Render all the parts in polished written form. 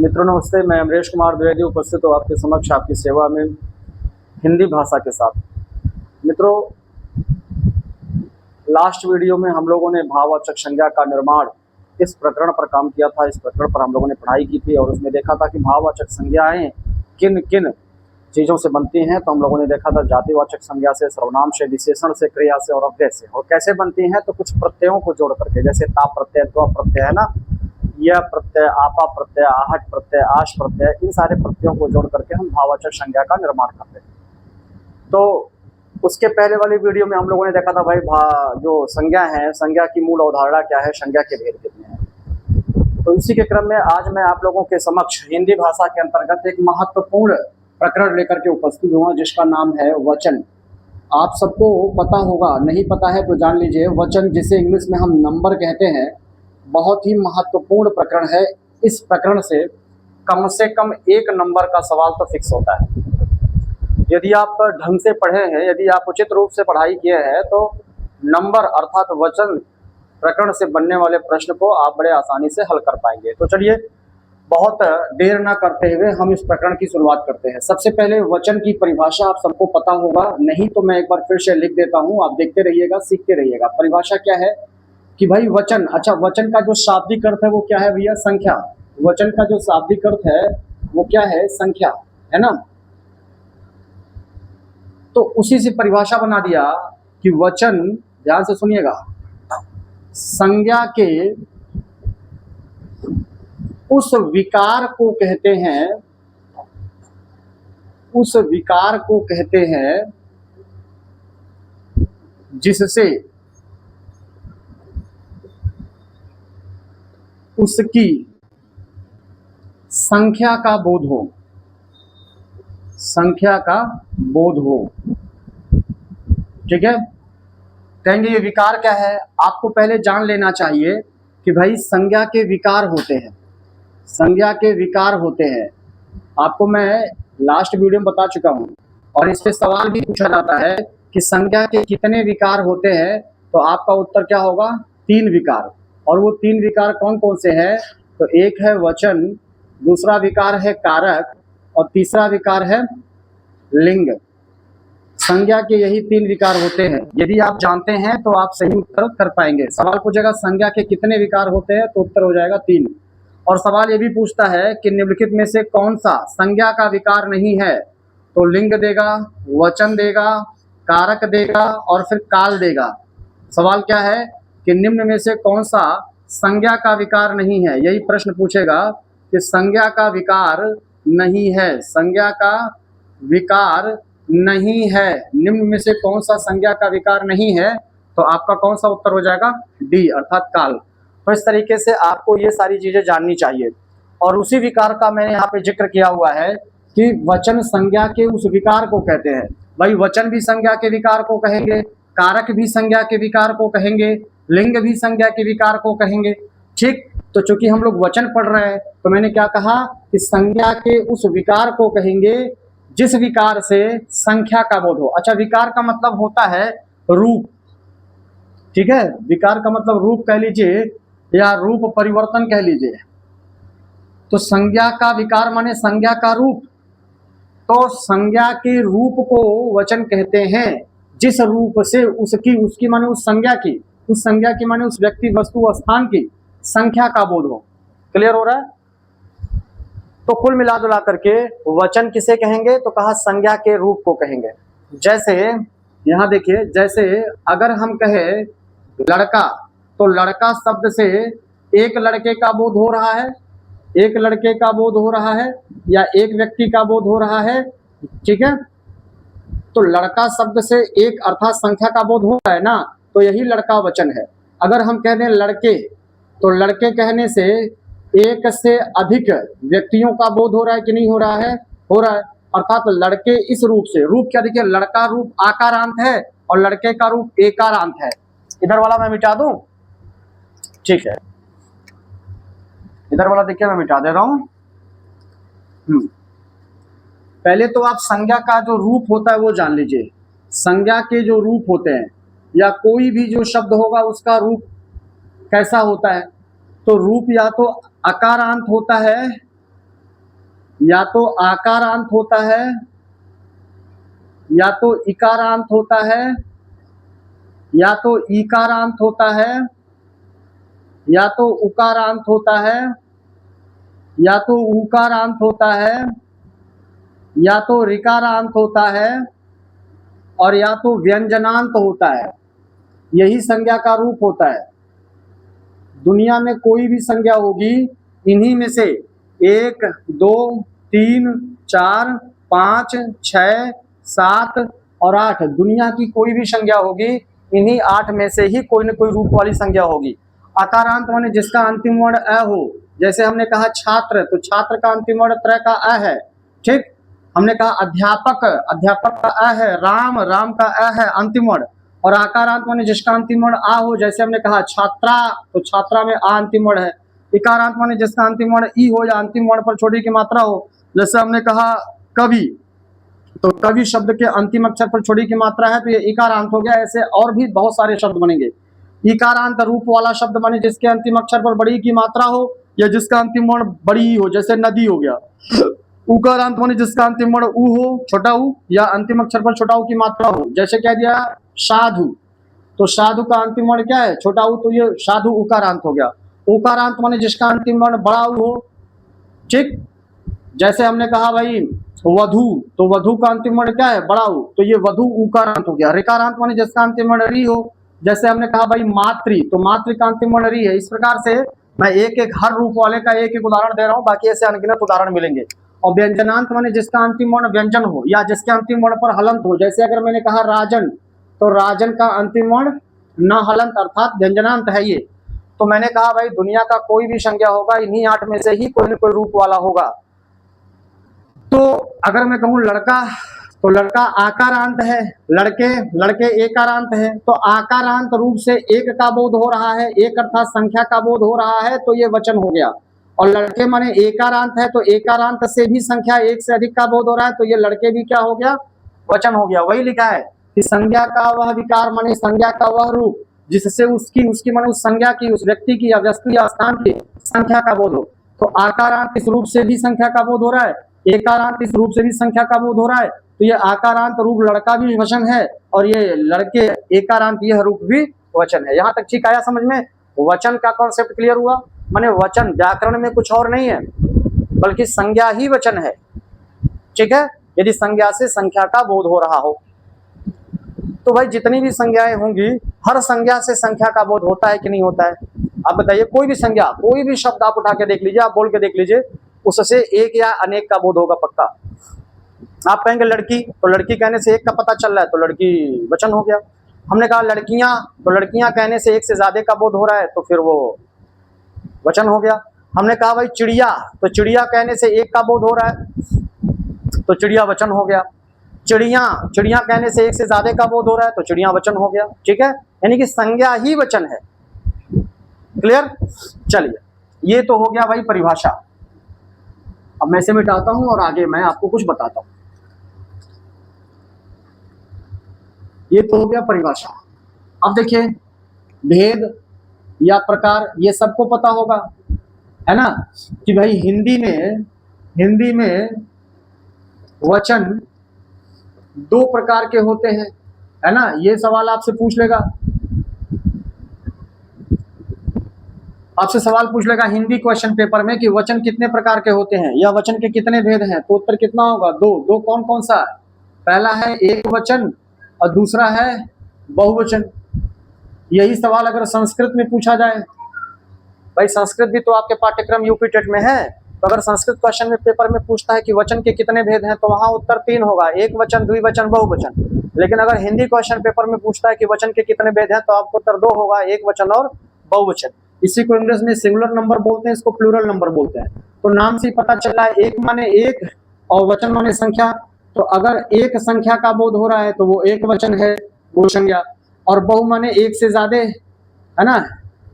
मित्रों नमस्ते, मैं अमरेश कुमार द्विवेदी उपस्थित हूँ आपके समक्ष आपकी सेवा में हिंदी भाषा के साथ। मित्रों, लास्ट वीडियो में हम लोगों ने भाववाचक संज्ञा का निर्माण इस प्रकरण पर काम किया था। इस प्रकरण पर हम लोगों ने पढ़ाई की थी और उसमें देखा था कि भाववाचक संज्ञाएं किन किन चीज़ों से बनती हैं। तो हम लोगों ने देखा था जातिवाचक संज्ञा से, सर्वनाम से, विशेषण से, क्रिया से और अव्यय से। और कैसे बनती हैं तो कुछ प्रत्ययों को जोड़ करके, जैसे ता प्रत्यय, त्व प्रत्यय है ना, यह प्रत्यय, आपा प्रत्यय, आहट प्रत्यय, आश प्रत्यय, इन सारे प्रत्ययों को जोड़ करके हम भाववाचक संज्ञा का निर्माण करते हैं। तो उसके पहले वाली वीडियो में हम लोगों ने देखा था भाई जो संज्ञा है, संज्ञा की मूल अवधारणा क्या है, संज्ञा के भेद कितने हैं। तो इसी के क्रम में आज मैं आप लोगों के समक्ष हिंदी भाषा के अंतर्गत एक महत्वपूर्ण प्रकरण लेकर के उपस्थित हुआ, जिसका नाम है वचन। आप सबको पता होगा, नहीं पता है तो जान लीजिए, वचन जिसे इंग्लिश में हम नंबर कहते हैं, बहुत ही महत्वपूर्ण प्रकरण है। इस प्रकरण से कम एक नंबर का सवाल तो फिक्स होता है। यदि आप ढंग से पढ़े हैं, यदि आप उचित रूप से पढ़ाई किए हैं, तो नंबर अर्थात वचन प्रकरण से बनने वाले प्रश्न को आप बड़े आसानी से हल कर पाएंगे। तो चलिए, बहुत देर ना करते हुए हम इस प्रकरण की शुरुआत करते हैं। सबसे पहले वचन की परिभाषा आप सबको पता होगा, नहीं तो मैं एक बार फिर से लिख देता हूँ, आप देखते रहिएगा, सीखते रहिएगा। परिभाषा क्या है कि भाई वचन, अच्छा वचन का जो शाब्दिक अर्थ है वो क्या है भैया? संख्या। वचन का जो शाब्दिक अर्थ है वो क्या है? संख्या, है ना। तो उसी से परिभाषा बना दिया कि वचन, ध्यान से सुनिएगा, संज्ञा के उस विकार को कहते हैं, उस विकार को कहते हैं जिससे उसकी संख्या का बोध हो, संख्या का बोध हो। ठीक है, कहेंगे ये विकार क्या है? आपको पहले जान लेना चाहिए कि भाई संज्ञा के विकार होते हैं, संज्ञा के विकार होते हैं। आपको मैं लास्ट वीडियो में बता चुका हूं, और इस पे सवाल भी पूछा जाता है कि संज्ञा के कितने विकार होते हैं, तो आपका उत्तर क्या होगा? 3 विकार। और वो 3 विकार कौन कौन से हैं? तो एक है वचन, दूसरा विकार है कारक, और तीसरा विकार है लिंग। संज्ञा के यही 3 विकार होते हैं। यदि आप जानते हैं तो आप सही उत्तर कर पाएंगे। सवाल पूछेगा संज्ञा के कितने विकार होते हैं, तो उत्तर हो जाएगा 3। और सवाल ये भी पूछता है कि निम्नलिखित में से कौन सा संज्ञा का विकार नहीं है, तो लिंग देगा, वचन देगा, कारक देगा और फिर काल देगा। सवाल क्या है कि निम्न में से कौन सा संज्ञा का विकार नहीं है, यही प्रश्न पूछेगा कि संज्ञा का विकार नहीं है, संज्ञा का विकार नहीं है, निम्न में से कौन सा संज्ञा का विकार नहीं है, तो आपका कौन सा उत्तर हो जाएगा? डी अर्थात काल। तो इस तरीके से आपको ये सारी चीजें जाननी चाहिए। और उसी विकार का मैंने यहाँ पे जिक्र किया हुआ है कि वचन संज्ञा के उस विकार को कहते हैं। भाई वचन भी संज्ञा के विकार को कहेंगे, कारक भी संज्ञा के विकार को कहेंगे, लिंग भी संज्ञा के विकार को कहेंगे। ठीक, तो चूंकि हम लोग वचन पढ़ रहे हैं, तो मैंने क्या कहा कि संज्ञा के उस विकार को कहेंगे जिस विकार से संख्या का बोध हो। अच्छा, विकार का मतलब होता है रूप, ठीक है, विकार का मतलब रूप कह लीजिए या रूप परिवर्तन कह लीजिए। तो संज्ञा का विकार माने संज्ञा का रूप। तो संज्ञा के रूप को वचन कहते हैं जिस रूप से उसकी माने उस संज्ञा की माने उस व्यक्ति, वस्तु, स्थान की संख्या का बोध हो। क्लियर हो रहा है? तो कुल मिला जुला करके वचन किसे कहेंगे, तो कहा संज्ञा के रूप को कहेंगे। जैसे यहाँ देखिए, जैसे अगर हम कहे लड़का, तो लड़का शब्द से एक लड़के का बोध हो रहा है, एक लड़के का बोध हो रहा है या एक व्यक्ति का बोध हो रहा है। ठीक है, तो लड़का शब्द से एक अर्थात संख्या का बोध हो रहा है ना, तो यही लड़का वचन है। अगर हम कह दें लड़के, तो लड़के कहने से एक से अधिक व्यक्तियों का बोध हो रहा है कि नहीं हो रहा है? हो रहा है। अर्थात लड़के इस रूप से, रूप क्या देखिए, लड़का रूप आकारांत है और लड़के का रूप एकारांत है। इधर वाला मैं मिटा दूं? ठीक है, इधर वाला देखिए मैं मिटा दे रहा हूं। पहले तो आप संज्ञा का जो रूप होता है वो जान लीजिए। संज्ञा के जो रूप होते हैं या कोई भी जो शब्द होगा उसका रूप कैसा होता है, तो रूप या तो अकारांत होता है या तो आकारांत होता है, या तो इकारांत होता है, या तो ईकारांत होता है, या तो उकारांत होता है, या तो ऊकारांत होता है, या तो ऋकारांत होता है, और या तो व्यंजनांत होता है। यही संज्ञा का रूप होता है। दुनिया में कोई भी संज्ञा होगी, इन्हीं में से 1, 2, 3, 4, 5, 6, 7 और 8, दुनिया की कोई भी संज्ञा होगी, इन्हीं 8 में से ही कोई न कोई रूप वाली संज्ञा होगी। आकारांत माने जिसका अंतिम वर्ण अ हो, जैसे हमने कहा छात्र, तो छात्र का अंतिम वर्ण त्र का अ है, ठीक। हमने कहा अध्यापक, अध्यापक का अ है, राम, राम का अ है अंतिम वर्ण। और आकारांत माने जिसका अंतिम वर्ण आ हो, जैसे हमने कहा छात्रा, तो छात्रा में आ अंतिम वर्ण है। इकारांत माने जिसका अंतिम वर्ण ई हो या अंतिम वर्ण पर छोटी की मात्रा हो, जैसे हमने कहा कवि, तो कवि शब्द के अंतिम अक्षर पर छोटी की मात्रा है तो ये इकारांत हो गया। ऐसे और भी बहुत सारे शब्द बनेंगे। इकारांत रूप वाला शब्द माने जिसके अंतिम अक्षर पर बड़ी की मात्रा हो या जिसका अंतिम वर्ण बड़ी हो, जैसे नदी हो गया। उकारांत माने जिसका अंतिम वर्ण उ हो, छोटा उ, या अंतिम अक्षर पर छोटा उ की मात्रा हो, जैसे कह दिया साधु, तो साधु का अंतिम वर्ण क्या है, छोटा उ, तो ये साधु उकारांत हो गया। उकारांत माने जिसका अंतिम वर्ण बड़ा उ हो, ठीक। जैसे हमने कहा भाई वधु, तो वधु का अंतिम वर्ण क्या है, बड़ा उ, तो ये वधु उकारांत हो गया। ऋकारांत माने जिसका अंतिम वर्ण री हो, जैसे हमने कहा भाई मातृ, तो मातृ का अंतिम वर्ण री है। इस प्रकार से मैं एक एक हर रूप वाले का एक एक उदाहरण दे रहा हूं, बाकी ऐसे अनगिनत उदाहरण मिलेंगे। और व्यंजनांत माने जिसका अंतिम वर्ण व्यंजन हो या जिसके अंतिम वर्ण पर हलंत हो, जैसे अगर मैंने कहा राजन, तो राजन का अंतिम वर्ण न हलंत अर्थात व्यंजनांत है ये। तो मैंने कहा भाई दुनिया का कोई भी संज्ञा होगा, इन्हीं 8 में से ही कोई न कोई रूप वाला होगा। तो अगर मैं कहूं लड़का, तो लड़का आकारांत है, लड़के, लड़के एकारांत है। तो आकारांत रूप से एक का बोध हो रहा है, एक अर्थात संख्या का बोध हो रहा है, तो ये वचन हो गया। और लड़के माने एकारांत है, तो एकारांत से भी संख्या एक से अधिक का बोध हो रहा है, तो ये लड़के भी क्या हो गया, वचन हो गया। वही लिखा है कि संज्ञा का वह विकार माने संज्ञा का वह रूप जिससे उसकी माने उस संज्ञा की, उस व्यक्ति की या वस्तु या स्थान की संख्या का बोध हो। तो आकारांत इस रूप से भी संख्या का बोध हो रहा है, एकारांत इस रूप से भी संख्या का बोध हो रहा है, तो ये आकारांत रूप लड़का भी वचन है और ये लड़के एकारांत यह रूप भी वचन है। यहां तक ठीक आया समझ में? वचन का कॉन्सेप्ट क्लियर हुआ? माने वचन व्याकरण में कुछ और नहीं है बल्कि संज्ञा ही वचन है, ठीक है। यदि संज्ञा से संख्या का बोध हो रहा हो तो भाई जितनी भी संज्ञाएं होंगी, हर संज्ञा से संख्या का बोध होता है कि नहीं होता है? आप बताइए, कोई भी संज्ञा, कोई भी शब्द आप उठा के देख लीजिए, आप बोल के देख लीजिए, उससे एक या अनेक का बोध होगा पक्का। आप कहेंगे लड़की, तो लड़की कहने से एक का पता चल रहा है, तो लड़की वचन हो गया। हमने कहा लड़कियां, तो लड़कियां कहने से एक से ज्यादा का बोध हो रहा है, तो फिर वो वचन हो गया। हमने कहा भाई चिड़िया, तो चिड़िया कहने से एक का बोध हो रहा है, तो चिड़िया वचन हो गया। चिड़िया, चिड़िया कहने से एक से ज्यादा का बोध हो रहा है, तो चिड़िया वचन हो गया, ठीक है। यानी कि संज्ञा ही वचन है। क्लियर? चलिए, ये तो हो गया भाई परिभाषा। अब मैं इसे मिटाता हूं और आगे मैं आपको कुछ बताता हूं। ये तो हो गया परिभाषा। अब देखिए, भेद या प्रकार ये सबको पता होगा, है ना, कि भाई हिंदी में वचन 2 प्रकार के होते हैं, है ना। ये सवाल आपसे पूछ लेगा, आपसे सवाल पूछ लेगा हिंदी क्वेश्चन पेपर में कि वचन कितने प्रकार के होते हैं या वचन के कितने भेद हैं, तो उत्तर कितना होगा? 2। 2 कौन कौन सा है? पहला है एक वचन और दूसरा है बहुवचन। यही सवाल अगर संस्कृत में पूछा जाए, भाई संस्कृत भी तो आपके पाठ्यक्रम यूपी टेट में है, तो अगर संस्कृत क्वेश्चन में पेपर में पूछता है कि वचन के कितने भेद हैं, तो वहां उत्तर 3 होगा, एक वचन, द्विवचन, बहुवचन। लेकिन अगर हिंदी क्वेश्चन पेपर में पूछता है कि वचन के कितने भेद हैं, तो आपको उत्तर 2 होगा, एक वचन और बहुवचन। इसी को इंग्लिश में सिंगुलर नंबर बोलते हैं, इसको प्लूरल नंबर बोलते हैं। तो नाम से पता चल रहा है, एक माने एक और वचन माने संख्या। तो अगर एक संख्या का बोध हो रहा है तो वो एक वचन है, वो संज्ञा। और बहु माने एक से ज्यादा, है ना,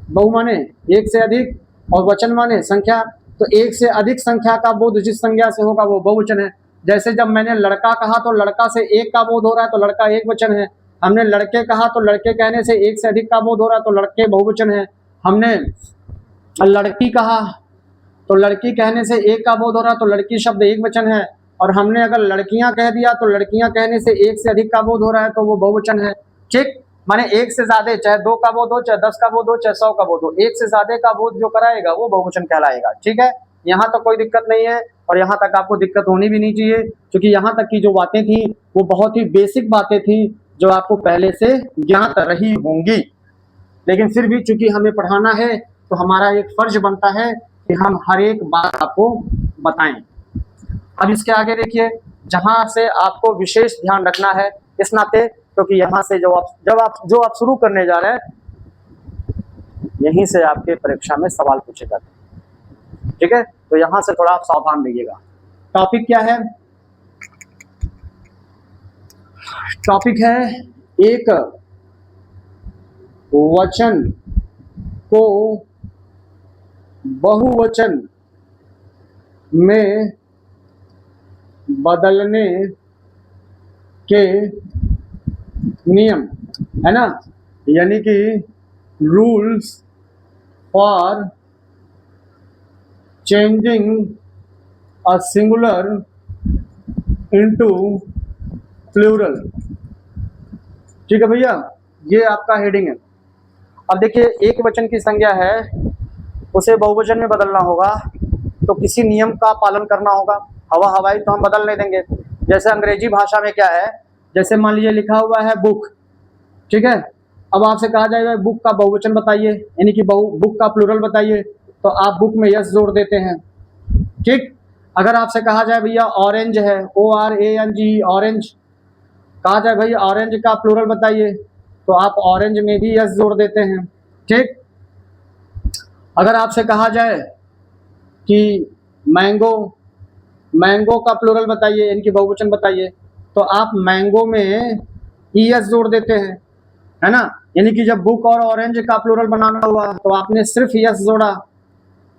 बहु माने एक से अधिक और वचन माने संख्या। तो एक से अधिक संख्या का बोध जिस संज्ञा से होगा वो बहुवचन है। जैसे जब मैंने लड़का कहा तो लड़का से एक का बोध हो रहा है तो लड़का एक वचन है। हमने लड़के कहा तो लड़के कहने से एक से अधिक का बोध हो रहा है तो लड़के बहुवचन है। हमने लड़की कहा तो लड़की कहने से एक का बोध हो रहा, तो लड़की शब्द एक वचन है। और हमने अगर लड़कियां कह दिया तो लड़कियां कहने से एक से अधिक का बोध हो रहा है, तो वो बहुवचन है। ठीक, माने एक से ज्यादा, चाहे 2 का बोध हो, चाहे 10 का बोध हो, चाहे 100 का बोध हो, एक से ज्यादा का बोध जो कराएगा वो बहुवचन कहलाएगा। ठीक है, यहाँ तक कोई दिक्कत नहीं है, और यहाँ तक आपको दिक्कत होनी भी नहीं चाहिए, क्योंकि यहाँ तक की जो बातें थी वो बहुत ही बेसिक बातें थी जो आपको पहले से ज्ञात रही होंगी। लेकिन फिर भी चूंकि हमें पढ़ाना है तो हमारा एक फर्ज बनता है कि हम हर एक बात आपको बताएं। अब इसके आगे देखिए, जहां से आपको विशेष ध्यान रखना है इस नाते, क्योंकि यहाँ से जो आप शुरू करने जा रहे हैं, यहीं से आपके परीक्षा में सवाल पूछे जाते हैं। ठीक है, तो यहाँ से थोड़ा आप सावधान रहिएगा। टॉपिक क्या है? टॉपिक है एक वचन को बहुवचन में बदलने के नियम, है ना, यानी कि rules for changing a singular into plural. ठीक है भैया, ये आपका हेडिंग है। अब देखिए, एक वचन की संज्ञा है, उसे बहुवचन में बदलना होगा तो किसी नियम का पालन करना होगा। हवा हवाई तो हम बदल नहीं देंगे। जैसे अंग्रेजी भाषा में क्या है, जैसे मान लीजिए लिखा हुआ है बुक, ठीक है, अब आपसे कहा जाएगा बुक का बहुवचन बताइए, यानी कि बुक का प्लूरल बताइए, तो आप बुक में यस जोड़ देते हैं। ठीक, अगर आपसे कहा जाए भैया ऑरेंज है, ORANG, ऑरेंज, कहा जाए भाई ऑरेंज का प्लूरल बताइए, तो आप ऑरेंज में भी यस जोड़ देते हैं। ठीक, अगर आपसे कहा जाए कि मैंगो, मैंगो का प्लूरल बताइए, इनकी बहुवचन बताइए, तो आप मैंगो में ES जोड़ देते हैं, है ना। यानी कि जब बुक और ऑरेंज का प्लूरल बनाना हुआ तो आपने सिर्फ ES जोड़ा,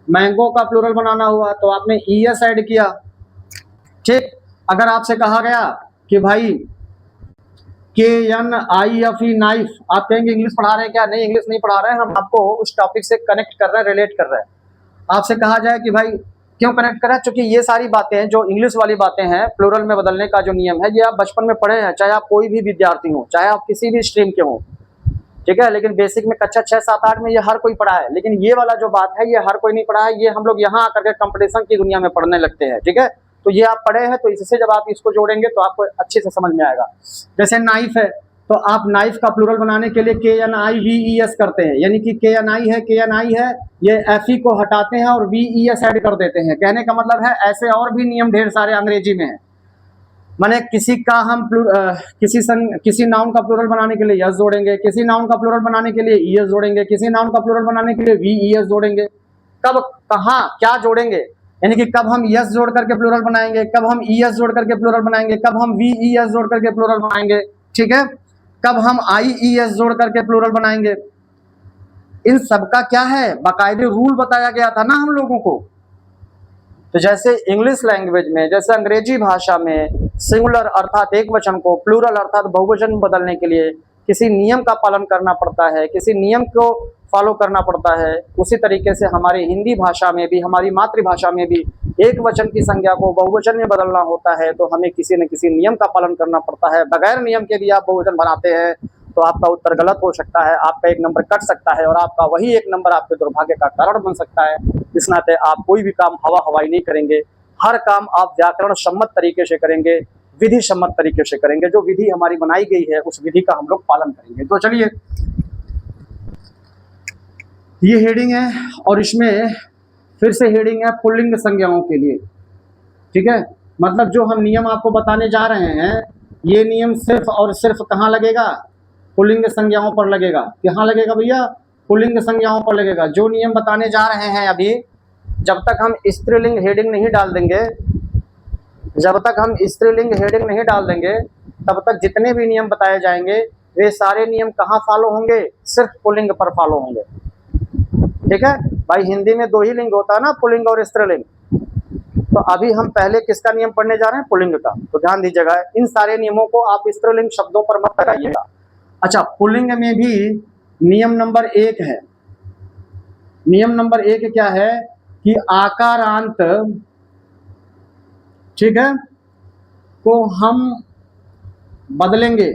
मैंगो का प्लूरल बनाना हुआ तो आपने ES ऐड किया। ठीक, अगर आपसे कहा गया कि भाई KNIFE नाइफ, आप कहेंगे इंग्लिश पढ़ा रहे हैं क्या? नहीं, इंग्लिश नहीं पढ़ा रहे हैं, हम आपको उस टॉपिक से कनेक्ट कर रहे हैं, रिलेट कर रहे हैं। आपसे कहा जाए कि भाई क्यों कनेक्ट करें, क्योंकि ये सारी बातें जो इंग्लिश वाली बातें हैं, प्लूरल में बदलने का जो नियम है, ये आप बचपन में पढ़े हैं, चाहे आप कोई भी विद्यार्थी हो, चाहे आप किसी भी स्ट्रीम के हो। ठीक है, लेकिन बेसिक में कक्षा 6, 7, 8 में ये हर कोई पढ़ा है, लेकिन ये वाला जो बात है ये हर कोई नहीं पढ़ा है, ये हम लोग यहाँ आकर के कंपटीशन की दुनिया में पढ़ने लगते हैं। ठीक है, तो ये आप पढ़े हैं, तो इससे जब आप इसको जोड़ेंगे तो आपको अच्छे से समझ में आएगा। जैसे नाइफ है, तो आप नाइफ का प्लूरल बनाने के लिए KNIVES करते हैं, यानी कि KNI है, ये FE को हटाते हैं और VES ऐड कर देते हैं। कहने का मतलब है ऐसे और भी नियम ढेर सारे अंग्रेजी में है। माने किसी का हम किसी नाउन का प्लूरल बनाने के लिए यस जोड़ेंगे, किसी नाउन का प्लूरल बनाने के लिए ES जोड़ेंगे, किसी नाउन का प्लूरल बनाने के लिए VES जोड़ेंगे। कब, कहाँ, क्या जोड़ेंगे, यानी कि कब हम यस जोड़ करके प्लूरल बनाएंगे, कब हम ES जोड़ करके प्लूरल बनाएंगे, कब हम VES जोड़ करके प्लूरल बनाएंगे। ठीक है, कब हम IES जोड़ करके प्लूरल बनाएंगे। इन सबका क्या है, बाकायदे रूल बताया गया था ना हम लोगों को। तो जैसे इंग्लिश लैंग्वेज में, जैसे अंग्रेजी भाषा में सिंगुलर अर्थात एक वचन को प्लूरल अर्थात बहुवचन में बदलने के लिए किसी नियम का पालन करना पड़ता है, किसी नियम को फॉलो करना पड़ता है, उसी तरीके से हमारी हिंदी भाषा में भी, हमारी मातृभाषा में भी एक वचन की संज्ञा को बहुवचन में बदलना होता है, तो हमें किसी न किसी नियम का पालन करना पड़ता है। बगैर नियम के भी आप बहुवचन बनाते हैं तो आपका उत्तर गलत हो सकता है, आपका एक नंबर कट सकता है, और आपका वही एक नंबर आपके दुर्भाग्य का कारण बन सकता है। इस नाते आप कोई भी काम हवा हवाई नहीं करेंगे, हर काम आप व्याकरण सम्मत तरीके से करेंगे, विधि सम्मत तरीके से करेंगे। जो विधि हमारी बनाई गई है उस विधि का हम लोग पालन करेंगे। तो चलिए, ये हेडिंग है, और इसमें फिर से हेडिंग है पुल्लिंग संज्ञाओं के लिए। ठीक है, मतलब जो हम नियम आपको बताने जा रहे हैं, ये नियम सिर्फ और सिर्फ कहाँ लगेगा, पुल्लिंग संज्ञाओं पर लगेगा। कहाँ लगेगा भैया, पुल्लिंग संज्ञाओं पर लगेगा। जो नियम बताने जा रहे हैं अभी, जब तक हम स्त्रीलिंग हेडिंग नहीं डाल देंगे, जब तक हम स्त्रीलिंग हेडिंग नहीं डाल देंगे, तब तक जितने भी नियम बताए जाएंगे वे सारे नियम कहाँ फॉलो होंगे, सिर्फ पुल्लिंग पर फॉलो होंगे। ठीक है भाई, हिंदी में 2 ही लिंग होता है ना, पुल्लिंग और स्त्रीलिंग। तो अभी हम पहले किसका नियम पढ़ने जा रहे हैं, पुल्लिंग का। तो ध्यान दीजिएगा, इन सारे नियमों को आप स्त्रीलिंग शब्दों पर मत लगाइएगा। अच्छा, पुल्लिंग में भी नियम नंबर 1 है। नियम नंबर 1 क्या है, कि आकारांत, ठीक है, को हम बदलेंगे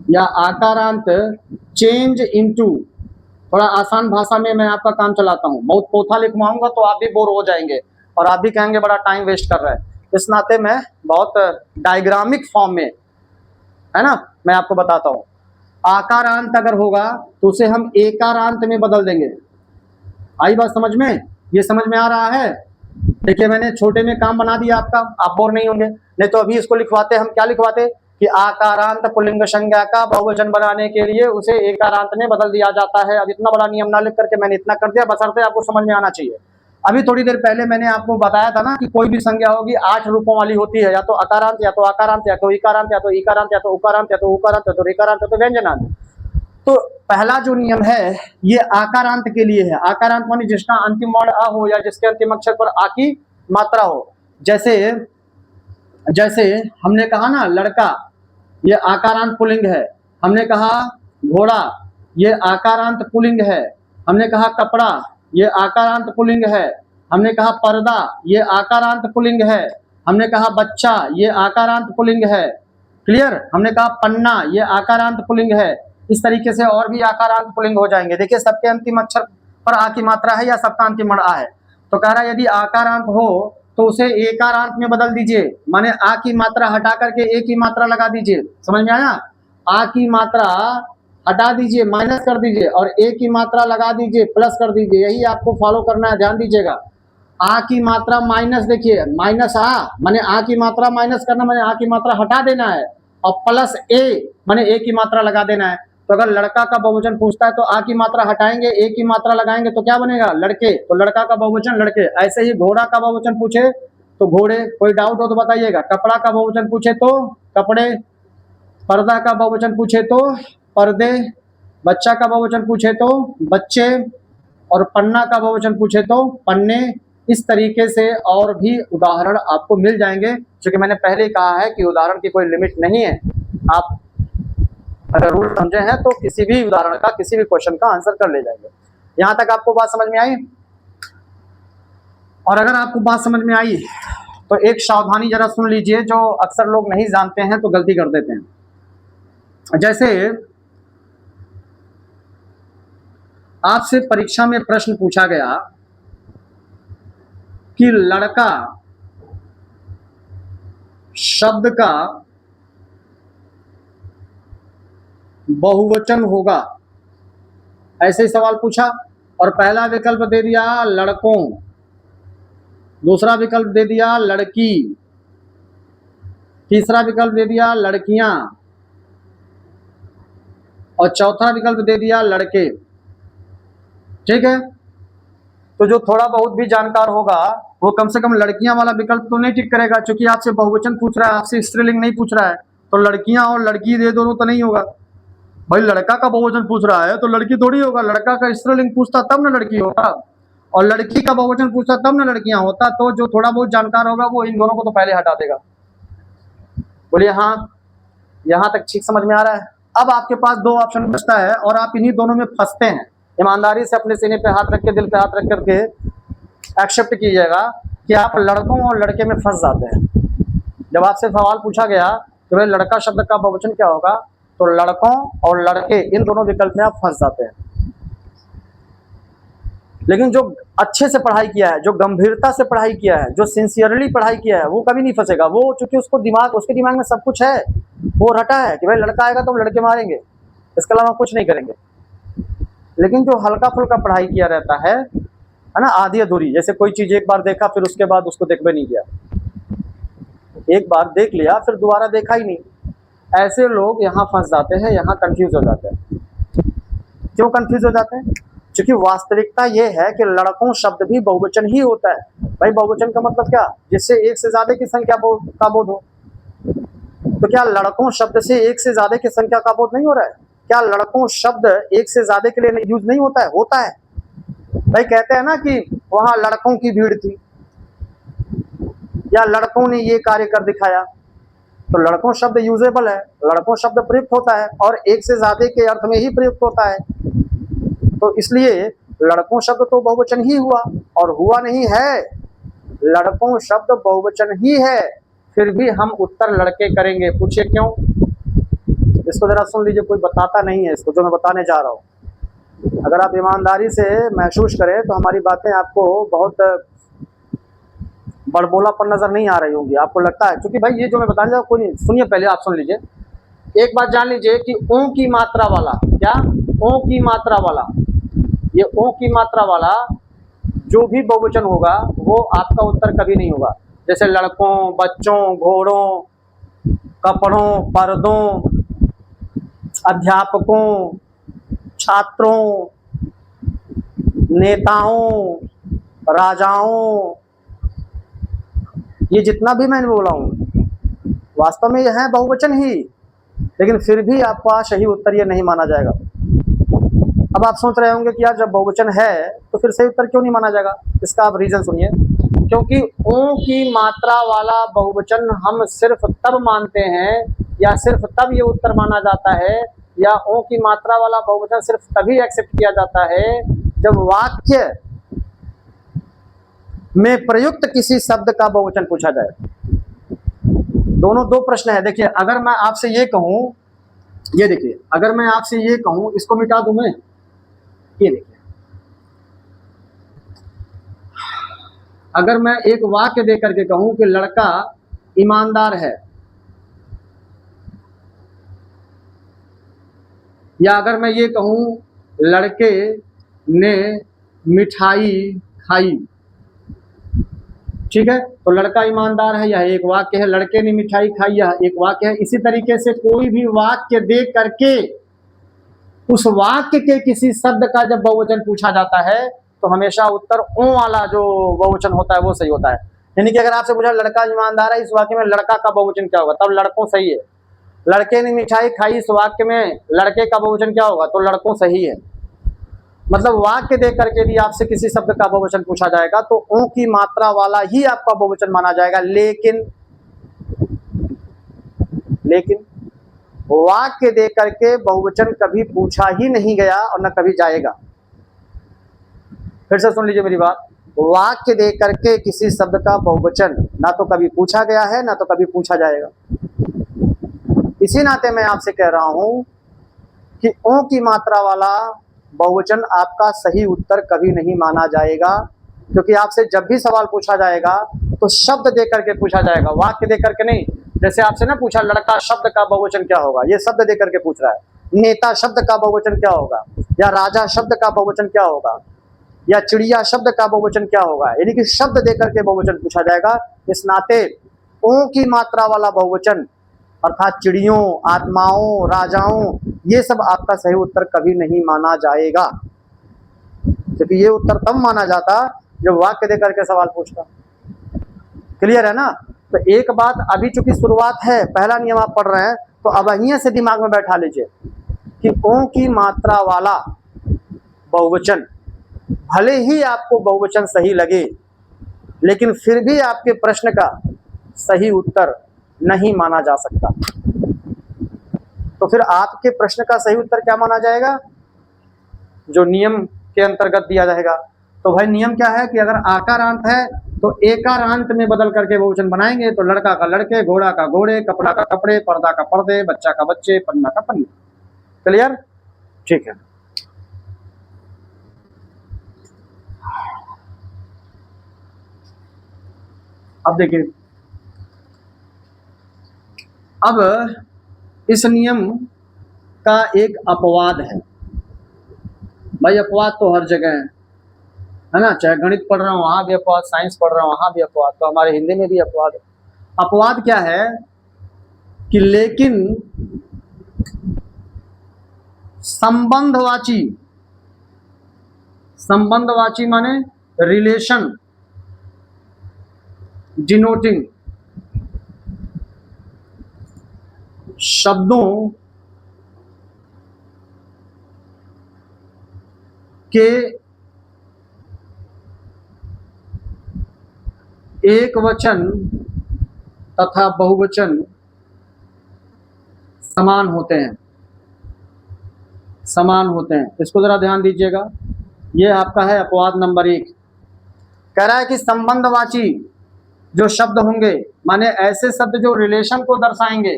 या आकारांत चेंज इनटू, थोड़ा आसान भाषा में मैं आपका काम चलाता हूँ, बहुत पोथा लिखवाऊंगा तो आप भी बोर हो जाएंगे और आप भी कहेंगे बड़ा टाइम वेस्ट कर रहा है। इस नाते मैं बहुत डायग्रामिक फॉर्म में, है ना, मैं आपको बताता हूँ। आकारांत अगर होगा तो उसे हम एकारांत में बदल देंगे। आई बात समझ में? ये समझ में आ रहा है? देखिए मैंने छोटे में काम बना दिया आपका, आप बोर नहीं होंगे। नहीं तो अभी इसको लिखवाते, हम क्या लिखवाते कि आकारांत पुल्लिंग संज्ञा का बहुवचन बनाने के लिए उसे एकारांत में बदल दिया जाता है। अब इतना बड़ा नियम ना लिख करके मैंने इतना कर दिया, बशर्ते आपको समझ में आना चाहिए। अभी थोड़ी देर पहले मैंने आपको बताया था ना कि कोई भी संज्ञा होगी 8 रूपों वाली होती है, या तो अकारांत, या तो आकारांत, या तो इकारांत, या तो ईकारांत, या तो उकारांत, या तो उकारांत, या तो ऋकारांत, या तो व्यंजनांत। तो पहला जो नियम है ये आकारांत के लिए है। आकारांत मानी जिसका अंतिम वर्ण अ हो या जिसके अंतिम अक्षर पर आ की मात्रा हो। जैसे जैसे हमने कहा ना लड़का, ये आकारांत पुल्लिंग है। हमने कहा घोड़ा, ये आकारांत पुल्लिंग है। हमने कहा कपड़ा, ये आकारांत पुल्लिंग है। हमने कहा पर्दा, ये आकारांत पुल्लिंग है। हमने कहा बच्चा, ये आकारांत पुल्लिंग है। क्लियर? हमने कहा पन्ना, ये आकारांत पुल्लिंग है। इस तरीके से और भी आकारांत पुल्लिंग हो जाएंगे। देखिए सबके अंतिम अक्षर पर आ की मात्रा है या सबका अंतिम वर्ण आ है। तो कह रहा है यदि आकारांत हो तो उसे एकारांत में बदल दीजिए, माने आ की मात्रा हटा करके ए की मात्रा लगा दीजिए। समझ में आया? आ की मात्रा हटा दीजिए, माइनस कर दीजिए, और ए की मात्रा लगा दीजिए, प्लस कर दीजिए। यही आपको फॉलो करना है, ध्यान दीजिएगा। आ की मात्रा माइनस, देखिए माइनस आ माने आ की मात्रा माइनस करना, माने आ की मात्रा हटा देना है, और प्लस ए माने ए की मात्रा लगा देना है। तो अगर लड़का का बहुवचन पूछता है तो आ की मात्रा हटाएंगे, ए की मात्रा लगाएंगे तो क्या बनेगा? लड़के। तो लड़का का बहुवचन लड़के। ऐसे ही घोड़ा का बहुवचन पूछे तो घोड़े। कोई डाउट हो तो बताइएगा। कपड़ा का बहुवचन पूछे तो कपड़े, पर्दा का बहुवचन पूछे तो पर्दे, बच्चा का बहुवचन पूछे तो बच्चे, और पन्ना का बहुवचन पूछे तो पन्ने। इस तरीके से और भी उदाहरण आपको मिल जाएंगे। क्योंकि मैंने पहले ही कहा है कि उदाहरण की कोई लिमिट नहीं है। आप अगर रूल समझे हैं तो किसी भी उदाहरण का, किसी भी क्वेश्चन का आंसर कर ले जाएंगे। यहां तक आपको बात समझ में आई? और अगर आपको बात समझ में आई तो एक सावधानी जरा सुन लीजिए, जो अक्सर लोग नहीं जानते हैं तो गलती कर देते हैं। जैसे आपसे परीक्षा में प्रश्न पूछा गया कि लड़का शब्द का बहुवचन होगा, ऐसे ही सवाल पूछा, और पहला विकल्प दे दिया लड़कों, दूसरा विकल्प दे दिया लड़की, तीसरा विकल्प दे दिया लड़कियां, और चौथा विकल्प दे दिया लड़के। ठीक है? तो जो थोड़ा बहुत भी जानकार होगा वो कम से कम लड़कियां वाला विकल्प तो नहीं टिक करेगा, क्योंकि आपसे बहुवचन पूछ रहा है, आपसे स्त्रीलिंग नहीं पूछ रहा है। तो लड़कियां और लड़की दे दोनों तो नहीं होगा भाई। लड़का का बहुवचन पूछ रहा है तो लड़की थोड़ी होगा। लड़का का स्त्रीलिंग पूछता तब ना लड़की होगा, और लड़की का बहुवचन पूछता तब ना लड़कियां होता। तो जो थोड़ा बहुत जानकार होगा वो इन दोनों को तो पहले हटा देगा। बोलिए हाँ, यहां तक ठीक समझ में आ रहा है? अब आपके पास दो ऑप्शन बचता है और आप इन्हीं दोनों में फंसते हैं। ईमानदारी से अपने सीने पे हाथ रख के, दिल पे हाथ रख करके एक्सेप्ट कीजिएगा कि आप लड़कों और लड़के में फंस जाते हैं। जब आपसे सवाल पूछा गया कि भाई लड़का शब्द का बहुवचन क्या होगा, तो लड़कों और लड़के इन दोनों विकल्प में आप फंस जाते हैं। लेकिन जो अच्छे से पढ़ाई किया है, जो गंभीरता से पढ़ाई किया है, जो सिंसियरली पढ़ाई किया है, वो कभी नहीं फंसेगा। वो चूंकि उसको उसके दिमाग में सब कुछ है, वो रटा है कि भाई लड़का आएगा तो हम लड़के मारेंगे, इसके अलावा कुछ नहीं करेंगे। लेकिन जो हल्का फुल्का पढ़ाई किया रहता है ना, आधी अधूरी, जैसे कोई चीज एक बार देखा फिर उसके बाद उसको देखबे नहीं किया, एक बार देख लिया फिर दोबारा देखा ही नहीं, ऐसे लोग यहाँ फंस जाते हैं, यहाँ कंफ्यूज हो जाते हैं। क्यों कंफ्यूज हो जाते हैं? क्योंकि वास्तविकता ये है कि लड़कों शब्द भी बहुवचन ही होता है। भाई बहुवचन का मतलब क्या? जिससे एक से ज्यादा की संख्या का बोध हो। तो क्या लड़कों शब्द से एक से ज्यादा की संख्या का बोध नहीं हो रहा है? क्या लड़कों शब्द एक से ज्यादा के लिए यूज नहीं होता है? होता है। भाई कहते हैं ना कि वहां लड़कों की भीड़ थी, या लड़कों ने ये कार्य कर दिखाया। तो लड़कों शब्द यूजेबल है, लड़कों शब्द प्रयुक्त होता है, और एक से ज्यादा के अर्थ में ही प्रयुक्त होता है। तो इसलिए लड़कों शब्द तो बहुवचन ही हुआ, और हुआ नहीं है, लड़कों शब्द बहुवचन ही है, फिर भी हम उत्तर लड़के करेंगे। पूछिए क्यों? इसको जरा सुन लीजिए, कोई बताता नहीं है इसको जो मैं बताने जा रहा हूँ। अगर आप ईमानदारी से महसूस करें तो हमारी बातें आपको बहुत बड़बोलापन नजर नहीं आ रही होंगी। आपको लगता है क्योंकि भाई ये जो मैं बताने जा रहा हूँ, कोई नहीं, सुनिए पहले आप सुन लीजिए। एक बात जान लीजिए कि ओ की मात्रा वाला, क्या ओ की मात्रा वाला, ये ओ की मात्रा वाला जो भी बहुवचन होगा वो आपका उत्तर कभी नहीं होगा। जैसे लड़कों, बच्चों, घोड़ों, कपड़ों, पर्दों, अध्यापकों, छात्रों, नेताओं, राजाओं, ये जितना भी मैंने बोला हूँ वास्तव में यह है बहुवचन ही, लेकिन फिर भी आपका सही उत्तर ये नहीं माना जाएगा। अब आप सोच रहे होंगे कि यार जब बहुवचन है तो फिर सही उत्तर क्यों नहीं माना जाएगा? इसका आप रीजन सुनिए। क्योंकि ओ की मात्रा वाला बहुवचन हम सिर्फ तब मानते हैं या सिर्फ तब ये उत्तर माना जाता है, या ओ की मात्रा वाला बहुवचन सिर्फ तभी एक्सेप्ट किया जाता है जब वाक्य में प्रयुक्त किसी शब्द का बहुवचन पूछा जाए। दोनों दो प्रश्न है। देखिए, अगर मैं आपसे ये कहूं, ये देखिए, अगर मैं आपसे ये कहूं, इसको मिटा दूं मैं, ये देखिए, अगर मैं एक वाक्य दे करके कहूं कि लड़का ईमानदार है, या अगर मैं ये कहूं लड़के ने मिठाई खाई, ठीक है, तो लड़का ईमानदार है, यह एक वाक्य है। लड़के ने मिठाई खाई, यह एक वाक्य है। इसी तरीके से कोई भी वाक्य देख करके उस वाक्य के किसी शब्द का जब बहुवचन पूछा जाता है तो हमेशा उत्तर ओ वाला जो बहुवचन होता है वो सही होता है। यानी कि अगर आपसे पूछा लड़का ईमानदार है, इस वाक्य में लड़का का बहुवचन क्या होगा? तब लड़कों सही है। लड़के ने मिठाई खाई, इस वाक्य में लड़के का बहुवचन क्या होगा? तो लड़कों सही है। मतलब वाक्य देख करके भी आपसे किसी शब्द का बहुवचन पूछा जाएगा तो ओ की मात्रा वाला ही आपका बहुवचन माना जाएगा। लेकिन वाक्य देख करके बहुवचन कभी पूछा ही नहीं गया और न कभी जाएगा। फिर से सुन लीजिए मेरी बात। वाक्य देख करके किसी शब्द का बहुवचन ना तो कभी पूछा गया है ना तो कभी पूछा जाएगा। इसी नाते मैं आपसे कह रहा हूं कि ओ की मात्रा वाला बहुवचन आपका सही उत्तर कभी नहीं माना जाएगा, क्योंकि आपसे जब भी सवाल पूछा जाएगा तो शब्द देख करके पूछा जाएगा, वाक्य देख करके नहीं। जैसे आपसे ना पूछा लड़का शब्द का बहुवचन क्या होगा, ये शब्द देख करके पूछ रहा है। नेता शब्द का बहुवचन क्या होगा, या राजा शब्द का बहुवचन क्या होगा, या चिड़िया शब्द का बहुवचन क्या होगा, यानी कि शब्द देख करके बहुवचन पूछा जाएगा। इस नाते ओ की मात्रा वाला बहुवचन अर्थात चिड़ियों, आत्माओं, राजाओं, ये सब आपका सही उत्तर कभी नहीं माना जाएगा, क्योंकि ये उत्तर तब माना जाता जब वाक्य देकर के सवाल पूछता। क्लियर है ना? तो एक बात, अभी चूंकि शुरुआत है, पहला नियम आप पढ़ रहे हैं, तो अब यहीं से दिमाग में बैठा लीजिए कि ओ की मात्रा वाला बहुवचन भले ही आपको बहुवचन सही लगे, लेकिन फिर भी आपके प्रश्न का सही उत्तर नहीं माना जा सकता। तो फिर आपके प्रश्न का सही उत्तर क्या माना जाएगा? जो नियम के अंतर्गत दिया जाएगा। तो भाई नियम क्या है कि अगर आकारांत है तो एकारांत में बदल करके बहुवचन बनाएंगे। तो लड़का का लड़के, घोड़ा का घोड़े, कपड़ा का कपड़े, पर्दा का पर्दे, बच्चा का बच्चे, पन्ना का पन्ने। क्लियर? ठीक है। अब देखिए, अब इस नियम का एक अपवाद है। भाई अपवाद तो हर जगह है ना, चाहे गणित पढ़ रहा हूँ वहां भी अपवाद, साइंस पढ़ रहा हूँ वहां भी अपवाद, तो हमारे हिंदी में भी अपवाद है। अपवाद क्या है कि लेकिन संबंधवाची, संबंधवाची माने रिलेशन डिनोटिंग शब्दों के एक वचन तथा बहुवचन समान होते हैं, समान होते हैं। इसको जरा ध्यान दीजिएगा। ये आपका है अपवाद नंबर 1। कह रहा है कि संबंधवाची जो शब्द होंगे, माने ऐसे शब्द जो रिलेशन को दर्शाएंगे,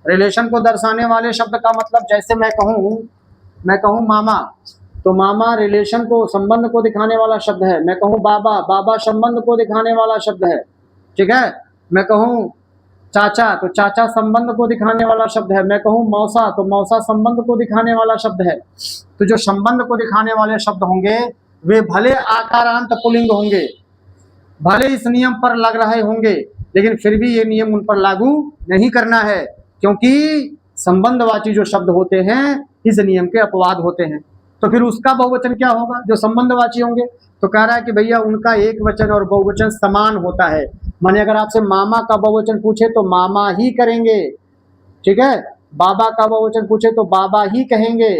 रिलेशन को दर्शाने वाले शब्द का मतलब, जैसे मैं कहूँ मामा, तो मामा रिलेशन को, संबंध को दिखाने वाला शब्द है। मैं कहूँ बाबा, बाबा संबंध को दिखाने वाला शब्द है, ठीक है। मैं कहूँ चाचा, तो चाचा संबंध को दिखाने वाला शब्द है। मैं कहूँ मौसा, तो मौसा संबंध को दिखाने वाला शब्द है। तो जो संबंध को दिखाने वाले शब्द होंगे वे भले आकारांत पुल्लिंग होंगे, भले इस नियम पर लग रहे होंगे, लेकिन फिर भी ये नियम उन पर लागू नहीं करना है, क्योंकि संबंधवाची जो शब्द होते हैं इस नियम के अपवाद होते हैं। तो फिर उसका बहुवचन क्या होगा जो संबंधवाची होंगे? तो कह रहा है कि भैया उनका एक वचन और बहुवचन समान होता है। माने अगर आपसे मामा का बहुवचन पूछे तो मामा ही करेंगे, ठीक है। बाबा का बहुवचन पूछे तो बाबा ही कहेंगे,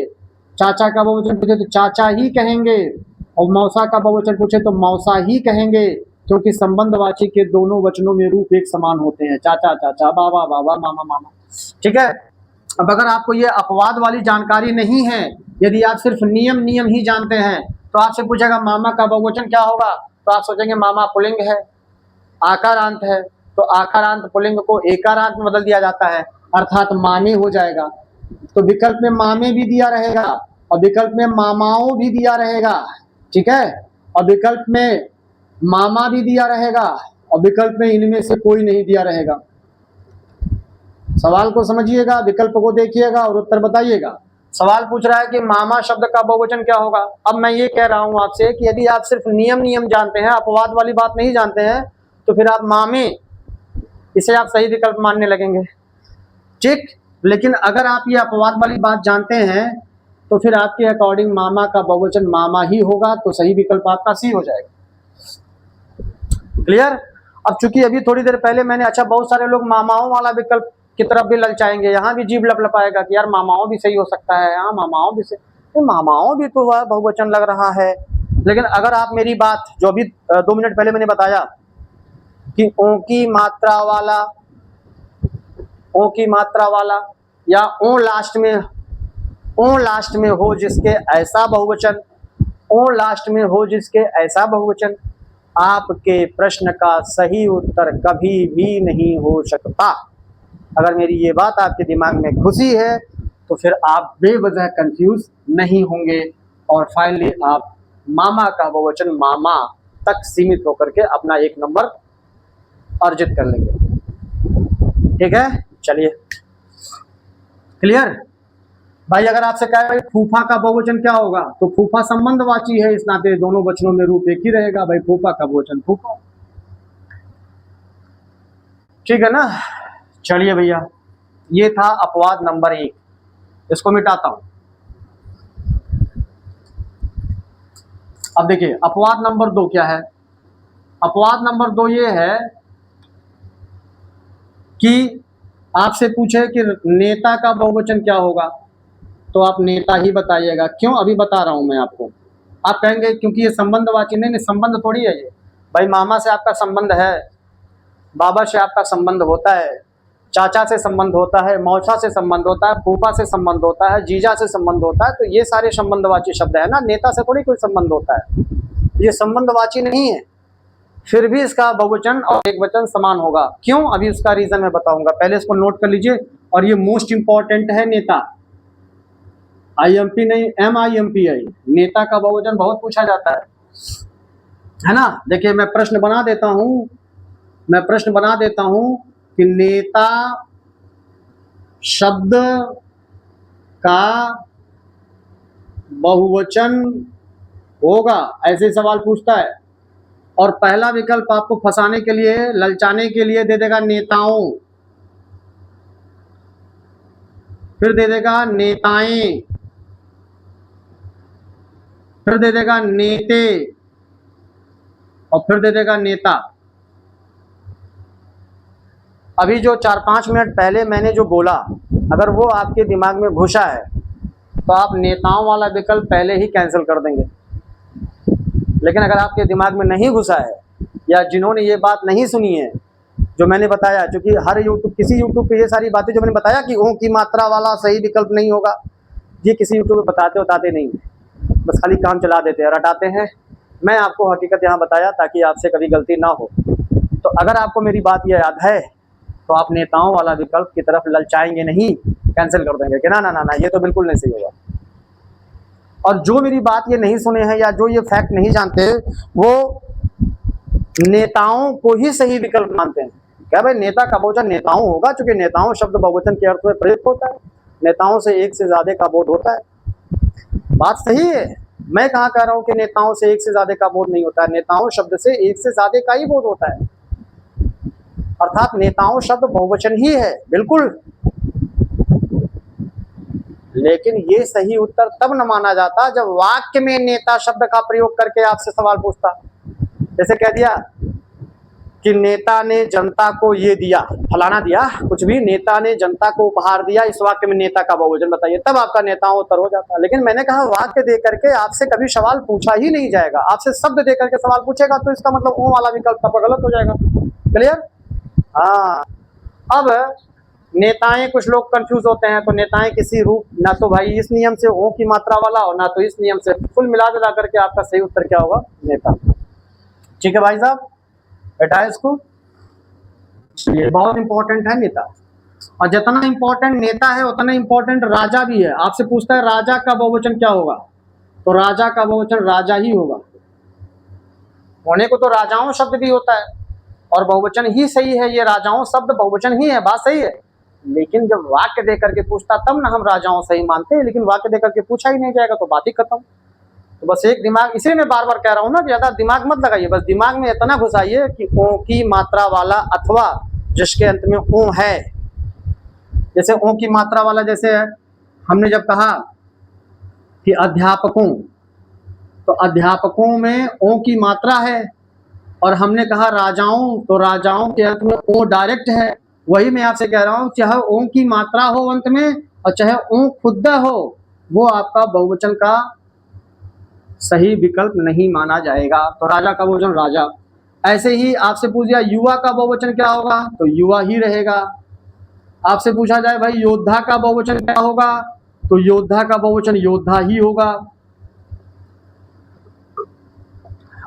चाचा का बहुवचन पूछे तो चाचा ही कहेंगे, और मौसा का बहुवचन पूछे तो मौसा ही कहेंगे, क्योंकि संबंधवाची के दोनों वचनों में रूप एक समान होते हैं, चाचा चाचा, बाबा बाबा, मामा मामा, ठीक है। अब अगर आपको ये अपवाद वाली जानकारी नहीं है, यदि आप सिर्फ नियम ही जानते हैं, तो आपसे पूछेगा मामा का बहुवचन क्या होगा, तो आप सोचेंगे मामा पुल्लिंग है, आकारांत है, तो आकारांत पुल्लिंग को एकारांत में बदल दिया जाता है, अर्थात मामे हो जाएगा। तो विकल्प में मामे भी दिया रहेगा और विकल्प में मामाओं भी दिया रहेगा, ठीक है, और विकल्प में मामा भी दिया रहेगा और विकल्प में इनमें से कोई नहीं दिया रहेगा। सवाल को समझिएगा, विकल्प को देखिएगा और उत्तर बताइएगा। सवाल पूछ रहा है कि मामा शब्द का बहुवचन क्या होगा। अब मैं ये कह रहा हूं आपसे कि यदि आप सिर्फ नियम जानते हैं, अपवाद वाली बात नहीं जानते हैं, तो फिर आप मामे, इसे आप सही विकल्प मानने लगेंगे, ठीक। लेकिन अगर आप ये अपवाद वाली बात जानते हैं तो फिर आपके अकॉर्डिंग मामा का बहुवचन मामा ही होगा, तो सही विकल्प आपका सी हो जाएगा। क्लियर? अब चूंकि अभी थोड़ी देर पहले मैंने, अच्छा बहुत सारे लोग मामाओं वाला विकल्प की तरफ भी ललचाएंगे, यहाँ भी जीभ लपलपाएगा कि यार मामाओं भी सही हो सकता है, हाँ मामाओं भी सही, तो मामाओं भी तो वह बहुवचन लग रहा है। लेकिन अगर आप मेरी बात जो अभी 2 मिनट पहले मैंने बताया कि ओ की मात्रा वाला या ओ लास्ट में हो जिसके ऐसा बहुवचन, ओ लास्ट में हो जिसके ऐसा बहुवचन, आपके प्रश्न का सही उत्तर कभी भी नहीं हो सकता। अगर मेरी ये बात आपके दिमाग में घुसी है तो फिर आप बेवजह कंफ्यूज नहीं होंगे और फाइनली आप मामा का बहुवचन मामा तक सीमित होकर के अपना 1 नंबर अर्जित कर लेंगे, ठीक है। चलिए, क्लियर भाई? अगर आपसे कहे भाई फूफा का बहुवचन क्या होगा, तो फूफा संबंधवाची है, इस नाते दोनों वचनों में रूप एक ही रहेगा, भाई फूफा का बहुवचन फूफा, ठीक है ना। चलिए भैया, ये था अपवाद नंबर 1, इसको मिटाता हूं। अब देखिए अपवाद नंबर 2 क्या है। अपवाद नंबर 2 ये है कि आपसे पूछे कि नेता का बहुवचन क्या होगा, तो आप नेता ही बताइएगा। क्यों? अभी बता रहा हूं मैं आपको। आप कहेंगे क्योंकि ये संबंधवाची, नहीं संबंध थोड़ी है ये भाई। मामा से आपका संबंध है, बाबा से आपका संबंध होता है, चाचा से संबंध होता है, मौसा से संबंध होता है, फूफा से संबंध होता है, जीजा से संबंध होता है, तो ये सारे संबंधवाची शब्द है ना। नेता से थोड़ी कोई संबंध होता है, ये संबंधवाची नहीं है। फिर भी इसका बहुवचन और एकवचन समान होगा। क्यों? अभी उसका रीजन मैं बताऊंगा, पहले इसको नोट कर लीजिए। और ये मोस्ट इंपॉर्टेंट है, नेता, IMP नहीं, MIMPI। नेता का बहुवचन बहुत पूछा जाता है ना। देखिए मैं प्रश्न बना देता हूं कि नेता शब्द का बहुवचन होगा, ऐसे सवाल पूछता है। और पहला विकल्प आपको फंसाने के लिए, ललचाने के लिए दे देगा नेताओं, फिर दे देगा नेताएं, फिर दे देगा नेते और फिर दे देगा नेता। अभी जो 4-5 मिनट पहले मैंने जो बोला, अगर वो आपके दिमाग में घुसा है तो आप नेताओं वाला विकल्प पहले ही कैंसिल कर देंगे। लेकिन अगर आपके दिमाग में नहीं घुसा है या जिन्होंने ये बात नहीं सुनी है जो मैंने बताया, क्योंकि किसी यूट्यूब पे ये सारी बातें जो मैंने बताया कि ओ की मात्रा वाला सही विकल्प नहीं होगा, ये किसी यूट्यूब पे बताते नहीं है। बस खाली काम चला देते हैं, रटाते हैं। मैं आपको हकीकत यहाँ बताया ताकि आपसे कभी गलती ना हो। तो अगर आपको मेरी बात ये याद है तो आप नेताओं वाला विकल्प की तरफ ललचाएंगे नहीं, कैंसिल कर देंगे कि ना ना ना ना ये तो बिल्कुल नहीं सही होगा। और जो मेरी बात ये नहीं सुने हैं या जो ये फैक्ट नहीं जानते, वो नेताओं को ही सही विकल्प मानते हैं। क्या भाई नेता का बहुवचन नेताओं होगा, क्योंकि नेताओं शब्द बहुवचन के अर्थ में प्रयुक्त होता है, नेताओं से एक से ज्यादा का बोध होता है। बात सही है, मैं कहाँ कह रहा हूँ कि नेताओं से एक से ज्यादा का बोध नहीं होता है, नेताओं शब्द से एक से ज्यादा का ही बोध होता है, अर्थात नेताओं शब्द बहुवचन ही है बिल्कुल। लेकिन ये सही उत्तर तब न माना जाता जब वाक्य में नेता शब्द का प्रयोग करके आपसे सवाल पूछता। जैसे कह दिया कि नेता ने जनता को ये दिया, फलाना दिया, कुछ भी, नेता ने जनता को उपहार दिया, इस वाक्य में नेता का बहुवचन बताइए, तब आपका नेताओं उत्तर हो जाता। लेकिन मैंने कहा वाक्य दे करके आपसे कभी सवाल पूछा ही नहीं जाएगा, आपसे शब्द दे करके सवाल पूछेगा तो इसका मतलब ओ वाला विकल्प आपका गलत हो जाएगा। क्लियर? हाँ। अब नेताएं, कुछ लोग कंफ्यूज होते हैं, तो नेताएं किसी रूप, ना तो भाई इस नियम से ओ की मात्रा वाला और ना तो इस नियम से, कुल मिला जुला करके आपका सही उत्तर क्या होगा? नेता। ठीक है भाई साहब, बेटा इसको, ये बहुत इंपॉर्टेंट है नेता। और जितना इंपॉर्टेंट नेता है उतना इंपॉर्टेंट राजा भी है। आपसे पूछता है राजा का बहुवचन क्या होगा, तो राजा का बहुवचन राजा ही होगा। होने को तो राजाओं शब्द भी होता है और बहुवचन ही सही है, ये राजाओं शब्द बहुवचन ही है, बात सही है। लेकिन जब वाक्य दे करके पूछता तब ना हम राजाओं सही मानते हैं, लेकिन वाक्य दे करके पूछा ही नहीं जाएगा तो बात ही खत्म। तो बस एक दिमाग, इसीलिए मैं बार बार कह रहा हूँ ना कि ज्यादा दिमाग मत लगाइए, बस दिमाग में इतना घुसाइए कि ओ की मात्रा वाला अथवा जिसके अंत में ओ है। जैसे ओ की मात्रा वाला, जैसे हमने जब कहा कि अध्यापकों, तो अध्यापकों में ओ की मात्रा है, और हमने कहा राजाओं, तो राजाओं के अंत में ओ डायरेक्ट है। वही मैं आपसे कह रहा हूँ, चाहे ओ की मात्रा हो अंत में और चाहे ओ खुद हो, वो आपका बहुवचन का सही विकल्प नहीं माना जाएगा। तो राजा का बहुवचन राजा। ऐसे ही आपसे पूछ दिया युवा का बहुवचन क्या होगा, तो युवा ही रहेगा। आपसे पूछा जाए भाई योद्धा का बहुवचन क्या होगा, तो योद्धा का बहुवचन योद्धा ही होगा,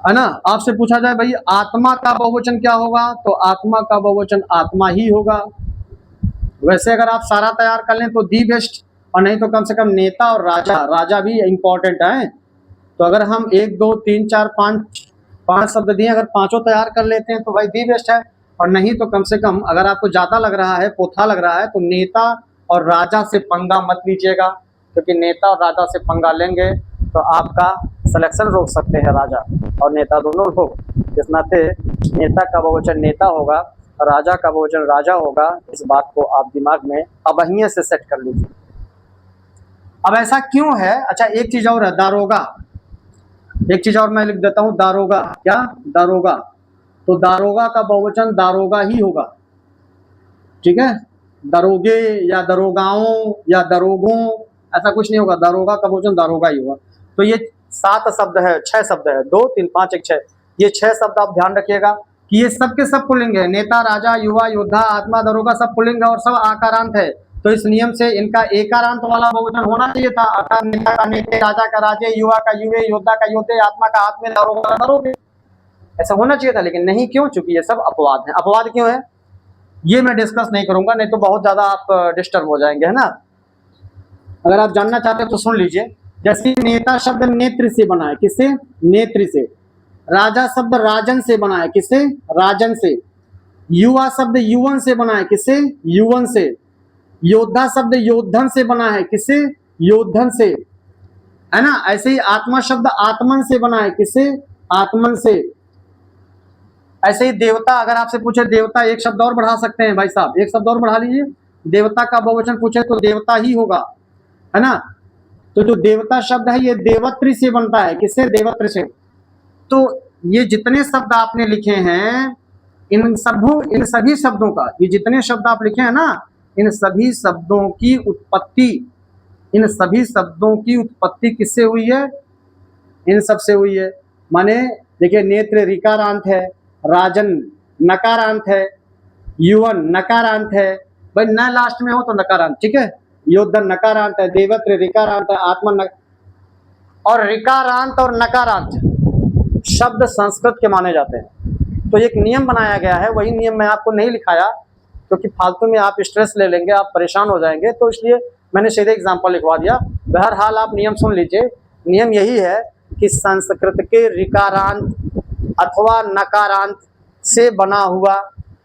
है ना। आपसे पूछा जाए भाई आत्मा का बहुवचन क्या होगा, तो आत्मा का बहुवचन आत्मा ही होगा। वैसे अगर आप सारा तैयार कर लें तो दी बेस्ट, और नहीं तो कम से कम नेता और राजा, राजा भी इंपॉर्टेंट है। तो अगर हम 1 2 3 4 5 शब्द दिए, अगर पांचों तैयार कर लेते हैं तो भाई दी बेस्ट है। और नहीं तो कम से कम अगर आपको ज्यादा लग रहा है, पोथा लग रहा है, तो नेता और राजा से पंगा मत लीजिएगा, क्योंकि नेता और राजा से पंगा लेंगे तो आपका सिलेक्शन रोक सकते हैं राजा और नेता दोनों लोग। इस नाते नेता का बहुवचन नेता होगा, राजा का बहुवचन राजा होगा। इस बात को आप दिमाग में अबहिये से सेट कर लीजिए। अब ऐसा क्यों है? अच्छा एक चीज और है, दारोगा। एक चीज और मैं लिख देता हूं, दारोगा। क्या? दारोगा। तो दारोगा का बहुवचन दारोगा ही होगा, ठीक है। दरोगे या दरोगाओं या दरोगों ऐसा कुछ नहीं होगा, दारोगा का बहुवचन दारोगा ही होगा। तो ये 7 शब्द है, 6 शब्द है, 2 3 5 1 6, ये 6 शब्द आप ध्यान रखिएगा कि ये सब के सब पुल्लिंग है। नेता, राजा, युवा, योद्धा, आत्मा, दरोगा सब पुल्लिंग है और सब आकारांत है। तो इस नियम से इनका एकारांत वाला बहुवचन होना चाहिए था, अर्थात नेता का नेते, राजा का राजे, युवा का युवे, योद्धा का योद्धे, आत्मा का आत्मे, दरोगा का दरोगे, ऐसा होना चाहिए था। लेकिन नहीं, क्यों? चूंकि ये सब अपवाद है। अपवाद क्यों है ये मैं डिस्कस नहीं करूंगा, नहीं तो बहुत ज्यादा आप डिस्टर्ब हो जाएंगे, है ना। अगर आप जानना चाहते हो तो सुन लीजिए। जैसे नेता शब्द नेत्र से बना है, किससे? नेत्र से। राजा शब्द राजन से बना है, किससे? राजन से। युवा शब्द युवन से बना है, किससे? युवन से। योद्धा शब्द योद्धन से बना है, किससे? योद्धन से, है ना। ऐसे ही आत्मा शब्द आत्मन से बना है, किससे? आत्मन से। ऐसे ही देवता, अगर आपसे पूछे देवता, एक शब्द और बढ़ा सकते हैं भाई साहब, एक शब्द और बढ़ा लीजिए। देवता का बहुवचन पूछे तो देवता ही होगा, है ना। तो जो देवता शब्द है ये देवत्र से बनता है, किससे? देवत्र से। तो ये जितने शब्द आपने लिखे हैं, इन सभी शब्दों का, ये जितने शब्द आप लिखे हैं ना, इन सभी शब्दों की उत्पत्ति, इन सभी शब्दों की उत्पत्ति किससे हुई है? इन सब से हुई है। माने देखिए, नेत्र ऋकारांत है, राजन नकारांत है, युवन नकारांत है, भाई न लास्ट में हो तो नकारांत, ठीक है। योद्धन नकारांत है, देवत्र ऋकारांत है, आत्मा और ऋकारांत और नकारांत शब्द संस्कृत के माने जाते हैं। तो एक नियम बनाया गया है, वही नियम मैं आपको नहीं लिखाया क्योंकि फालतू में आप स्ट्रेस ले लेंगे, आप परेशान हो जाएंगे, तो इसलिए मैंने सीधे एग्जाम्पल लिखवा दिया। बहरहाल आप नियम सुन लीजिए। नियम यही है कि संस्कृत के ऋकारांत अथवा नकारांत से बना हुआ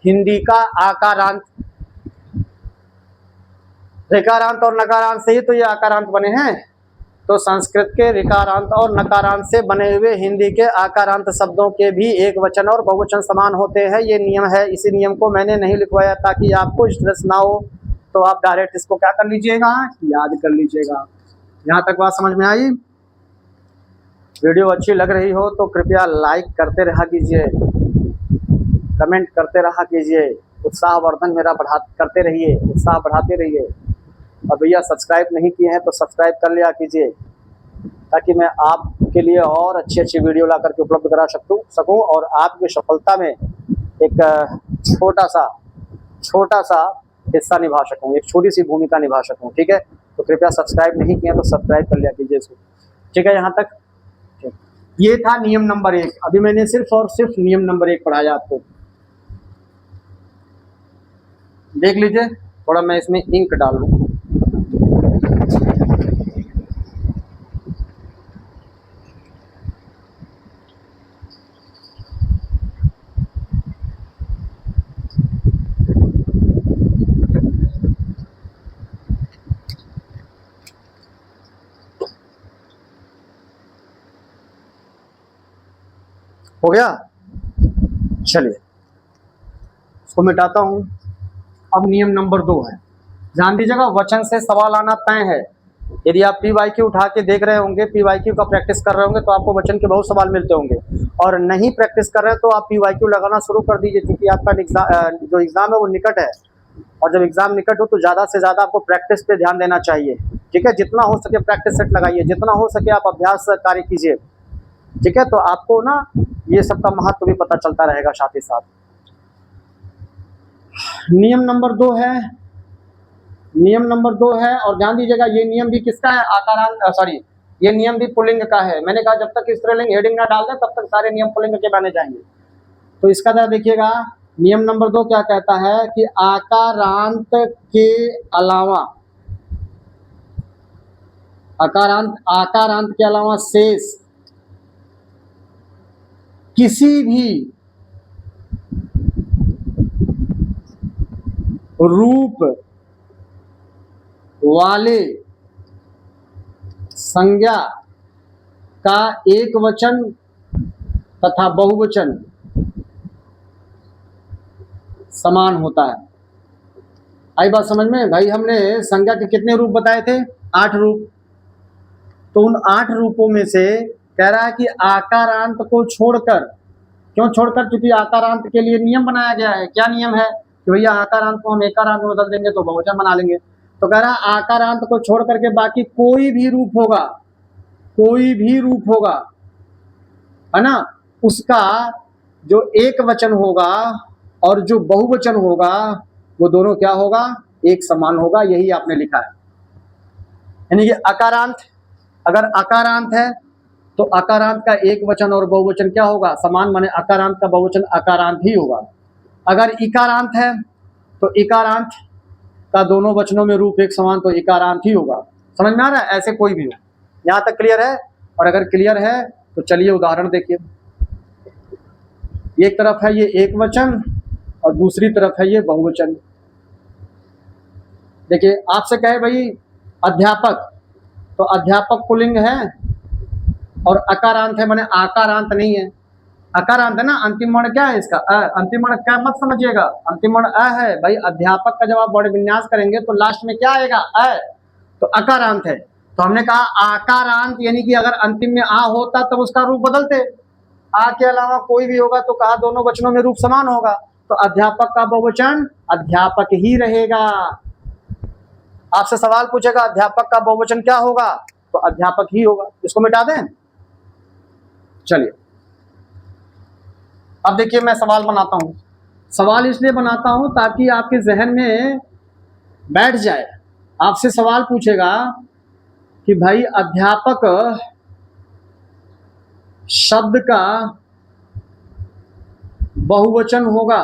हिंदी का आकारांत, ऋकारांत और नकारांत से ही तो ये आकारांत बने हैं। तो संस्कृत के ऋकारांत और नकारांत से बने हुए हिंदी के आकारांत शब्दों के भी एक वचन और बहुवचन समान होते हैं। ये नियम है। इसी नियम को मैंने नहीं लिखवाया ताकि आपको स्ट्रेस ना हो, तो आप डायरेक्ट इसको क्या कर लीजिएगा, याद कर लीजिएगा। यहाँ तक बात समझ में आई? वीडियो अच्छी लग रही हो तो कृपया लाइक करते रहा कीजिए, कमेंट करते रहा कीजिए, उत्साहवर्धन मेरा करते रहिए, उत्साह बढ़ाते रहिए। और भैया सब्सक्राइब नहीं किए हैं तो सब्सक्राइब कर लिया कीजिए ताकि मैं आपके लिए और अच्छी अच्छी वीडियो ला करके उपलब्ध करा सकूं और आपकी सफलता में एक छोटा सा हिस्सा निभा सकूं, एक छोटी सी भूमिका निभा सकूं। ठीक है, तो कृपया सब्सक्राइब नहीं किए तो सब्सक्राइब कर लिया कीजिए इसको। ठीक है, यहाँ तक ये था नियम नंबर 1। अभी मैंने सिर्फ और सिर्फ नियम नंबर 1 पढ़ाया आपको। देख लीजिए, थोड़ा मैं इसमें इंक डाल लूं। हो गया? चलिए इसको मिटाता हूं। अब नियम नंबर 2 है, ध्यान दीजिएगा। वचन से सवाल आना तय है। यदि आप पीवाईक्यू उठा के देख रहे होंगे, पीवाईक्यू का प्रैक्टिस कर रहे होंगे, तो आपको वचन के बहुत सवाल मिलते होंगे। और नहीं प्रैक्टिस कर रहे तो आप पीवाईक्यू लगाना शुरू कर दीजिए, क्योंकि आपका जो एग्जाम है वो निकट है। और जब एग्जाम निकट हो तो ज़्यादा से ज़्यादा आपको प्रैक्टिस पे ध्यान देना चाहिए। ठीक है, जितना हो सके प्रैक्टिस सेट लगाइए, जितना हो सके आप अभ्यास कार्य कीजिए। ठीक है, तो आपको ना ये सब का महत्व भी पता चलता रहेगा साथ ही साथ। नियम नंबर 2 है, नियम नंबर 2 है। और ध्यान दीजिएगा, ये नियम भी किसका है? आकारांत, ये नियम भी पुल्लिंग का है। मैंने कहा जब तक स्त्रीलिंग हेडिंग ना डाल दे तब तक सारे नियम पुल्लिंग के माने जाएंगे। तो इसका जरा देखिएगा, नियम नंबर 2 क्या कहता है कि आकारांत के अलावा, आकारांत के अलावा शेष किसी भी रूप वाले संज्ञा का एक वचन तथा बहुवचन समान होता है। आई बात समझ में? भाई हमने संज्ञा के कितने रूप बताए थे? 8 रूप। तो उन 8 रूपों में से कह रहा है कि आकारांत को छोड़कर, क्यों छोड़कर? क्योंकि आकारांत के लिए नियम बनाया गया है। क्या नियम है? कि भैया आकारांत को हम एकारांत में बदल देंगे तो बहुवचन बना लेंगे। तो कह रहा है आकारांत को छोड़ करके बाकी कोई भी रूप होगा, कोई भी रूप होगा, है ना, उसका जो एक वचन होगा और जो बहुवचन होगा वो दोनों क्या होगा? एक समान होगा। यही आपने लिखा है। यानी कि अकारांत, अगर अकारांत है तो अकारांत का एक वचन और बहुवचन क्या होगा? समान, माने अकारांत का बहुवचन अकारांत ही होगा। अगर इकारांत है तो इकारांत का दोनों वचनों में रूप एक समान, तो इकारांत ही होगा। समझ में आ रहा है? ऐसे कोई भी हो। यहाँ तक क्लियर है? और अगर क्लियर है तो चलिए उदाहरण देखिए। एक तरफ है ये एक वचन और दूसरी तरफ है ये बहुवचन। देखिए, आपसे कहे भाई अध्यापक, तो अध्यापक पुल्लिंग है और अकारांत है, माने आकारांत नहीं है। अकारांत है ना, अंतिम वर्ण क्या है इसका? अ। अंतिम वर्ण क्या मत समझिएगा, अंतिम वर्ण अ है। भाई अध्यापक का जब आप वर्ण विन्यास करेंगे तो लास्ट में क्या आएगा? अ। तो अकारांत है। तो हमने कहा आकारांत, यानी कि अगर अंतिम में आ होता तब उसका रूप बदलते। आ के अलावा कोई भी होगा तो कहा दोनों वचनों में रूप समान होगा। तो अध्यापक का बहुवचन अध्यापक ही रहेगा। आपसे सवाल पूछेगा अध्यापक का बहुवचन क्या होगा? तो अध्यापक ही होगा। इसको मिटा दें। चलिए अब देखिए, मैं सवाल बनाता हूं। सवाल इसलिए बनाता हूं ताकि आपके जहन में बैठ जाए। आपसे सवाल पूछेगा कि भाई अध्यापक शब्द का बहुवचन होगा,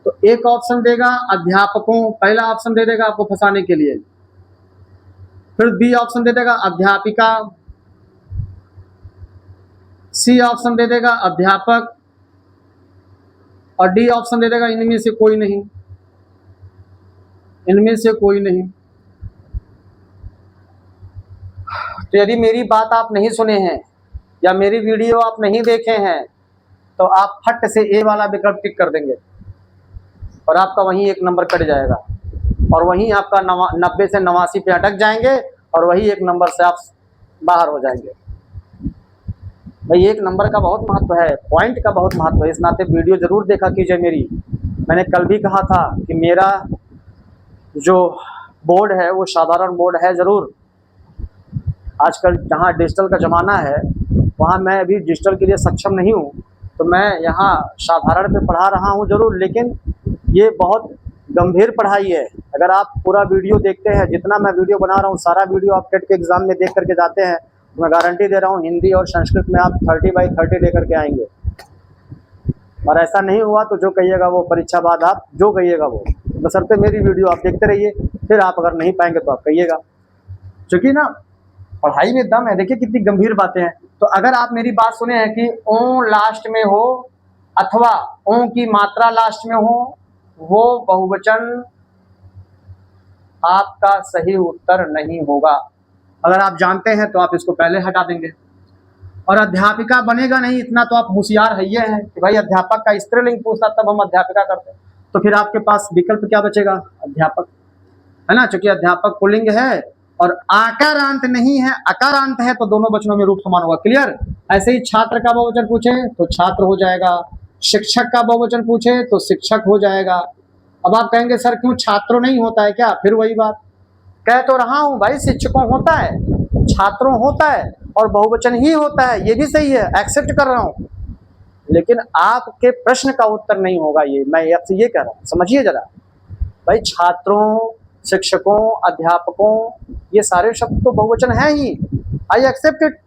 तो एक ऑप्शन देगा अध्यापकों, पहला ऑप्शन दे देगा आपको फंसाने के लिए। फिर बी ऑप्शन दे देगा अध्यापिका, सी ऑप्शन दे देगा अध्यापक, और डी ऑप्शन दे देगा इनमें से कोई नहीं, इनमें से कोई नहीं। तो यदि मेरी बात आप नहीं सुने हैं या मेरी वीडियो आप नहीं देखे हैं तो आप फट से ए वाला विकल्प टिक कर देंगे और आपका वहीं एक नंबर कट जाएगा और वहीं आपका 90 से 89 पे अटक जाएंगे और वही एक नंबर से आप बाहर हो जाएंगे। भाई एक नंबर का बहुत महत्व है, पॉइंट का बहुत महत्व है, इस नाते वीडियो जरूर देखा कीजिए मेरी। मैंने कल भी कहा था कि मेरा जो बोर्ड है वो साधारण बोर्ड है जरूर। आजकल जहाँ डिजिटल का ज़माना है वहाँ मैं अभी डिजिटल के लिए सक्षम नहीं हूँ, तो मैं यहाँ साधारण पे पढ़ा रहा हूँ जरूर, लेकिन ये बहुत गंभीर पढ़ाई है। अगर आप पूरा वीडियो देखते हैं, जितना मैं वीडियो बना रहा हूँ सारा वीडियो आप टेट के एग्ज़ाम में देख करके जाते हैं, तो मैं गारंटी दे रहा हूँ हिंदी और संस्कृत में आप 30/30 लेकर के आएंगे। और ऐसा नहीं हुआ तो जो कहिएगा वो परीक्षा बाद आप जो कहिएगा वो, बशर्ते मेरी वीडियो आप देखते रहिए, फिर आप अगर नहीं पाएंगे तो आप कहिएगा। क्योंकि ना पढ़ाई में दम है, देखिए कितनी गंभीर बातें हैं। तो अगर आप मेरी बात सुने हैं कि ओ लास्ट में हो अथवा ओ की मात्रा लास्ट में हो, वो बहुवचन आपका सही उत्तर नहीं होगा। अगर आप जानते हैं तो आप इसको पहले हटा देंगे। और अध्यापिका बनेगा नहीं, इतना तो आप होशियार है ये हैं कि भाई अध्यापक का स्त्रीलिंग पूछता तब हम अध्यापिका करते हैं, तो फिर आपके पास विकल्प क्या बचेगा? अध्यापक, है ना। क्योंकि अध्यापक पुल्लिंग है और आकारांत नहीं है, अकारांत है, तो दोनों वचनों में रूप समान होगा। क्लियर? ऐसे ही छात्र का बहुवचन पूछे तो छात्र हो जाएगा, शिक्षक का बहुवचन पूछे तो शिक्षक हो जाएगा। अब आप कहेंगे सर क्यों छात्रों नहीं होता है क्या? फिर वही बात कह तो रहा हूं भाई, शिक्षकों होता है, छात्रों होता है और बहुवचन ही होता है, ये भी सही है, एक्सेप्ट कर रहा हूं, लेकिन आपके प्रश्न का उत्तर नहीं होगा ये। मैं आपसे ये कह रहा हूं, समझिए जरा भाई। छात्रों, शिक्षकों, अध्यापकों, ये सारे शब्द तो बहुवचन है ही, आई एक्सेप्ट इट।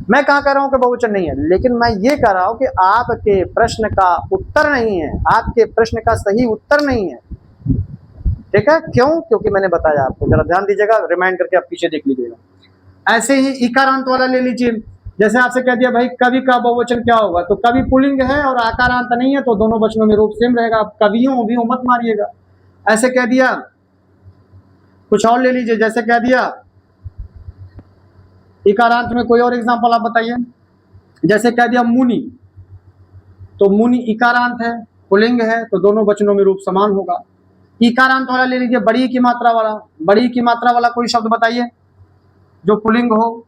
मैं कहाँ कह रहा हूँ कि बहुवचन नहीं है, लेकिन मैं ये कह रहा हूँ कि आपके प्रश्न का उत्तर नहीं है, आपके प्रश्न का सही उत्तर नहीं है। ठीक है? क्यों? क्योंकि मैंने बताया आपको, जरा ध्यान दीजिएगा, रिमाइंड करके आप पीछे देख लीजिएगा। ऐसे ही इकारांत वाला ले लीजिए। जैसे आपसे कह दिया भाई कवि का बहुवचन क्या होगा, तो कवि पुल्लिंग है और आकारांत नहीं है, तो दोनों वचनों में रूप सेम रहेगा। आप कवियों मत मारिएगा। ऐसे कह दिया, कुछ और ले लीजिए। जैसे कह दिया इकारांत में कोई और एग्जांपल आप बताइए। जैसे कह दिया मुनि, तो मुनि इकारांत है, पुल्लिंग है, तो दोनों वचनों में रूप समान होगा। इकारांत वाला ले लीजिए, बड़ी की मात्रा वाला, बड़ी की मात्रा वाला कोई शब्द बताइए जो पुल्लिंग हो।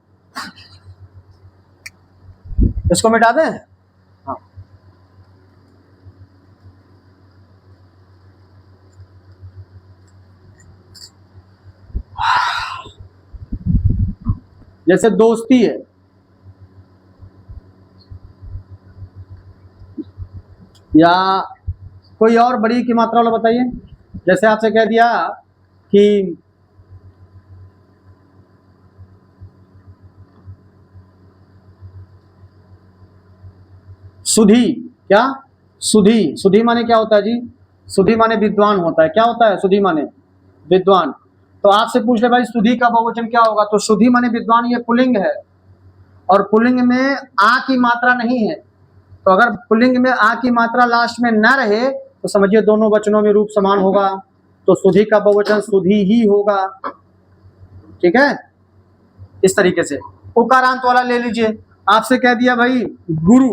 इसको मिटा दें? हाँ, जैसे दोस्ती है, या कोई और बड़ी की मात्रा वाला बताइए। जैसे आपसे कह दिया कि सुधी, क्या सुधी? सुधी माने क्या होता है जी? सुधी माने विद्वान होता है। क्या होता है सुधी माने? विद्वान। तो आपसे पूछ ले भाई सुधी का बहुवचन क्या होगा, तो सुधी माने विद्वान, ये पुल्लिंग है और पुल्लिंग में आ की मात्रा नहीं है, तो अगर पुल्लिंग में आ की मात्रा लास्ट में न रहे तो समझिए दोनों वचनों में रूप समान होगा, तो सुधी का बहुवचन सुधी ही होगा। ठीक है? इस तरीके से उकारांत वाला ले लीजिए। आपसे कह दिया भाई गुरु,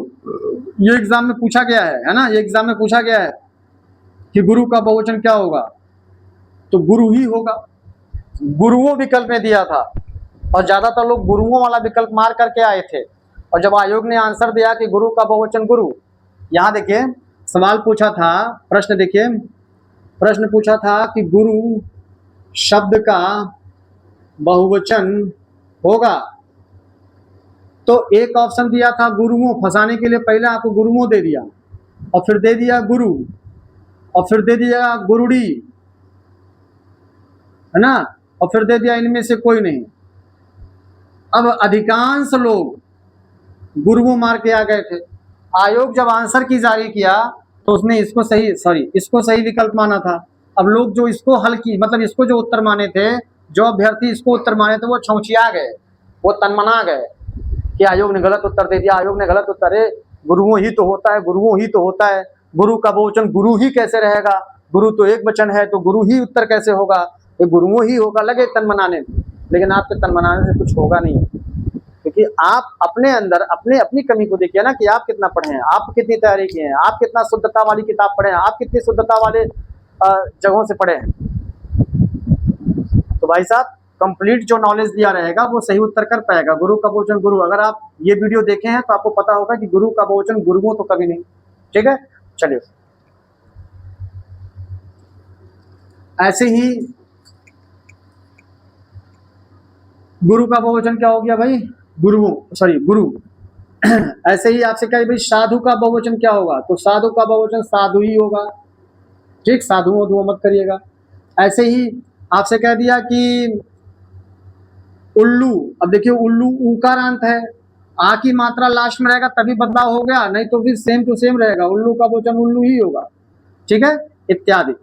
ये एग्जाम में पूछा गया है ना, ये एग्जाम में पूछा गया है कि गुरु का बहुवचन क्या होगा, तो गुरु ही होगा। गुरुओं विकल्प में दिया था और ज्यादातर लोग गुरुओं वाला विकल्प मार करके आए थे, और जब आयोग ने आंसर दिया कि गुरु का बहुवचन गुरु, यहाँ देखिए सवाल पूछा था, प्रश्न देखिए, प्रश्न पूछा था कि गुरु शब्द का बहुवचन होगा, तो एक ऑप्शन दिया था गुरुओं, फंसाने के लिए पहले आपको गुरुओं दे दिया और फिर दे दिया गुरु और फिर दे दिया गुरुड़ी, है ना, और फिर दे दिया इनमें से कोई नहीं। अब अधिकांश लोग गुरुओं मार के आ गए थे। आयोग जब आंसर की जारी किया तो उसने इसको सही विकल्प माना था। अब लोग जो इसको हल की मतलब इसको जो उत्तर माने थे, जो अभ्यर्थी इसको उत्तर माने थे, वो छौंचिया गए, वो तनमना गए कि आयोग ने गलत उत्तर दे दिया, आयोग ने गलत उत्तर है, गुरुओं ही तो होता है, गुरुओं ही तो होता है, गुरु का बहुवचन गुरु ही कैसे रहेगा, गुरु तो एक वचन है तो गुरु ही उत्तर कैसे होगा, ये गुरुओं ही होगा, लगे तनमनाने। लेकिन आपके तनमनाने से कुछ होगा नहीं, क्योंकि आप अपने अंदर अपनी कमी को देखिए ना कि आप कितना पढ़े हैं, आप कितनी तैयारी किए हैं, आप कितना शुद्धता वाली किताब पढ़े हैं, आप कितनी शुद्धता वाले जगहों से पढ़े हैं। तो भाई साहब कंप्लीट जो नॉलेज दिया रहेगा वो सही उत्तर कर पाएगा। गुरु का बहुवचन गुरु, अगर आप ये वीडियो देखे हैं तो आपको पता होगा कि गुरु का बहुवचन गुरुओं तो कभी नहीं। ठीक है, चलिए। ऐसे ही गुरु का बहुवचन क्या हो गया भाई, गुरु। ऐसे ही आपसे कहे भाई साधु का बहुवचन क्या होगा, तो साधु का बहुवचन साधु ही होगा। ठीक, साधु मत करिएगा। ऐसे ही आपसे कह दिया कि उल्लू, अब देखिए उल्लू ऊकारांत है, आ की मात्रा लास्ट में रहेगा तभी बदलाव हो गया, नहीं तो फिर सेम टू सेम रहेगा, उल्लू का बहुवचन उल्लू ही होगा। ठीक है, इत्यादि।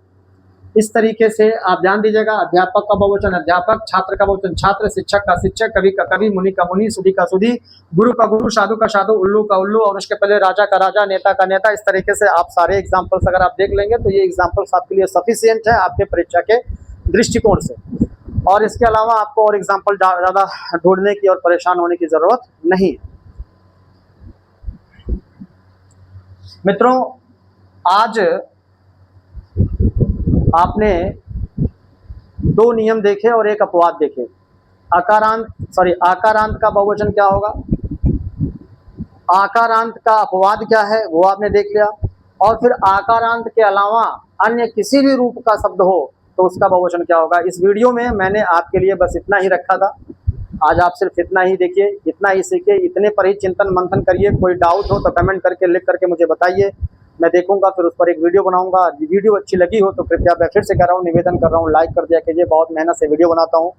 इस तरीके से आप ध्यान दीजिएगा। अध्यापक का बहुवचन अध्यापक, छात्र का बहुवचन छात्र, शिक्षक का शिक्षक, कवि का कवि, मुनि का मुनि, सुधी का सुधी, गुरु का गुरु, साधु का साधु, उल्लू का उल्लू, और उसके पहले राजा का राजा, नेता का नेता। इस तरीके से आप सारे एग्जाम्पल्स अगर आप देख लेंगे तो ये एग्जाम्पल्स आपके लिए सफिशिएंट है आपके परीक्षा के दृष्टिकोण से। और इसके अलावा आपको और एग्जाम्पल ज़्यादा ढूंढने की और परेशान होने की जरूरत नहीं है। मित्रों, आज आपने 2 नियम देखे और एक अपवाद देखे। आकारांत का बहुवचन क्या होगा, आकारांत का अपवाद क्या है वो आपने देख लिया, और फिर आकारांत के अलावा अन्य किसी भी रूप का शब्द हो तो उसका बहुवचन क्या होगा। इस वीडियो में मैंने आपके लिए बस इतना ही रखा था। आज आप सिर्फ इतना ही देखिए, इतना ही सीखिए, इतने पर ही चिंतन मंथन करिए। कोई डाउट हो तो कमेंट करके लिख करके मुझे बताइए, मैं देखूंगा, फिर उस पर एक वीडियो बनाऊंगा। वीडियो अच्छी लगी हो तो कृपया मैं फिर से कह रहा हूँ, निवेदन कर रहा हूँ, लाइक कर दिया कीजिए, बहुत मेहनत से वीडियो बनाता हूँ।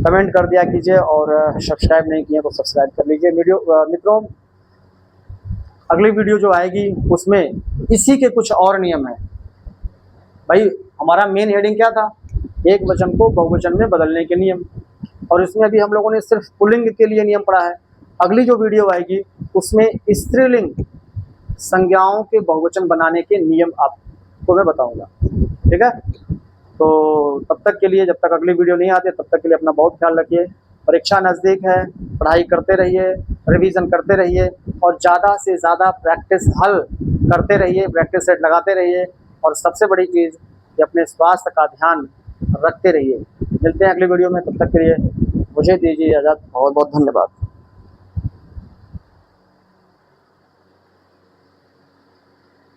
कमेंट कर दिया कीजिए, और सब्सक्राइब नहीं किए तो सब्सक्राइब कर लीजिए। मित्रों, अगली वीडियो जो आएगी उसमें इसी के कुछ और नियम है। भाई हमारा मेन हेडिंग क्या था, एक वचन को बहुवचन में बदलने के नियम, और इसमें अभी हम लोगों ने सिर्फ पुल्लिंग के लिए नियम पढ़ा है। अगली जो वीडियो आएगी उसमें स्त्रीलिंग संज्ञाओं के बहुवचन बनाने के नियम आपको मैं बताऊंगा। ठीक है, तो तब तक के लिए, जब तक अगली वीडियो नहीं आती तब तक के लिए अपना बहुत ख्याल रखिए। परीक्षा नज़दीक है, पढ़ाई करते रहिए, रिवीजन करते रहिए, और ज़्यादा से ज़्यादा प्रैक्टिस हल करते रहिए, प्रैक्टिस सेट लगाते रहिए, और सबसे बड़ी चीज़ कि अपने स्वास्थ्य का ध्यान रखते रहिए। मिलते हैं अगली वीडियो में, तब तक के लिए मुझे दीजिए इजाज़त। बहुत बहुत धन्यवाद।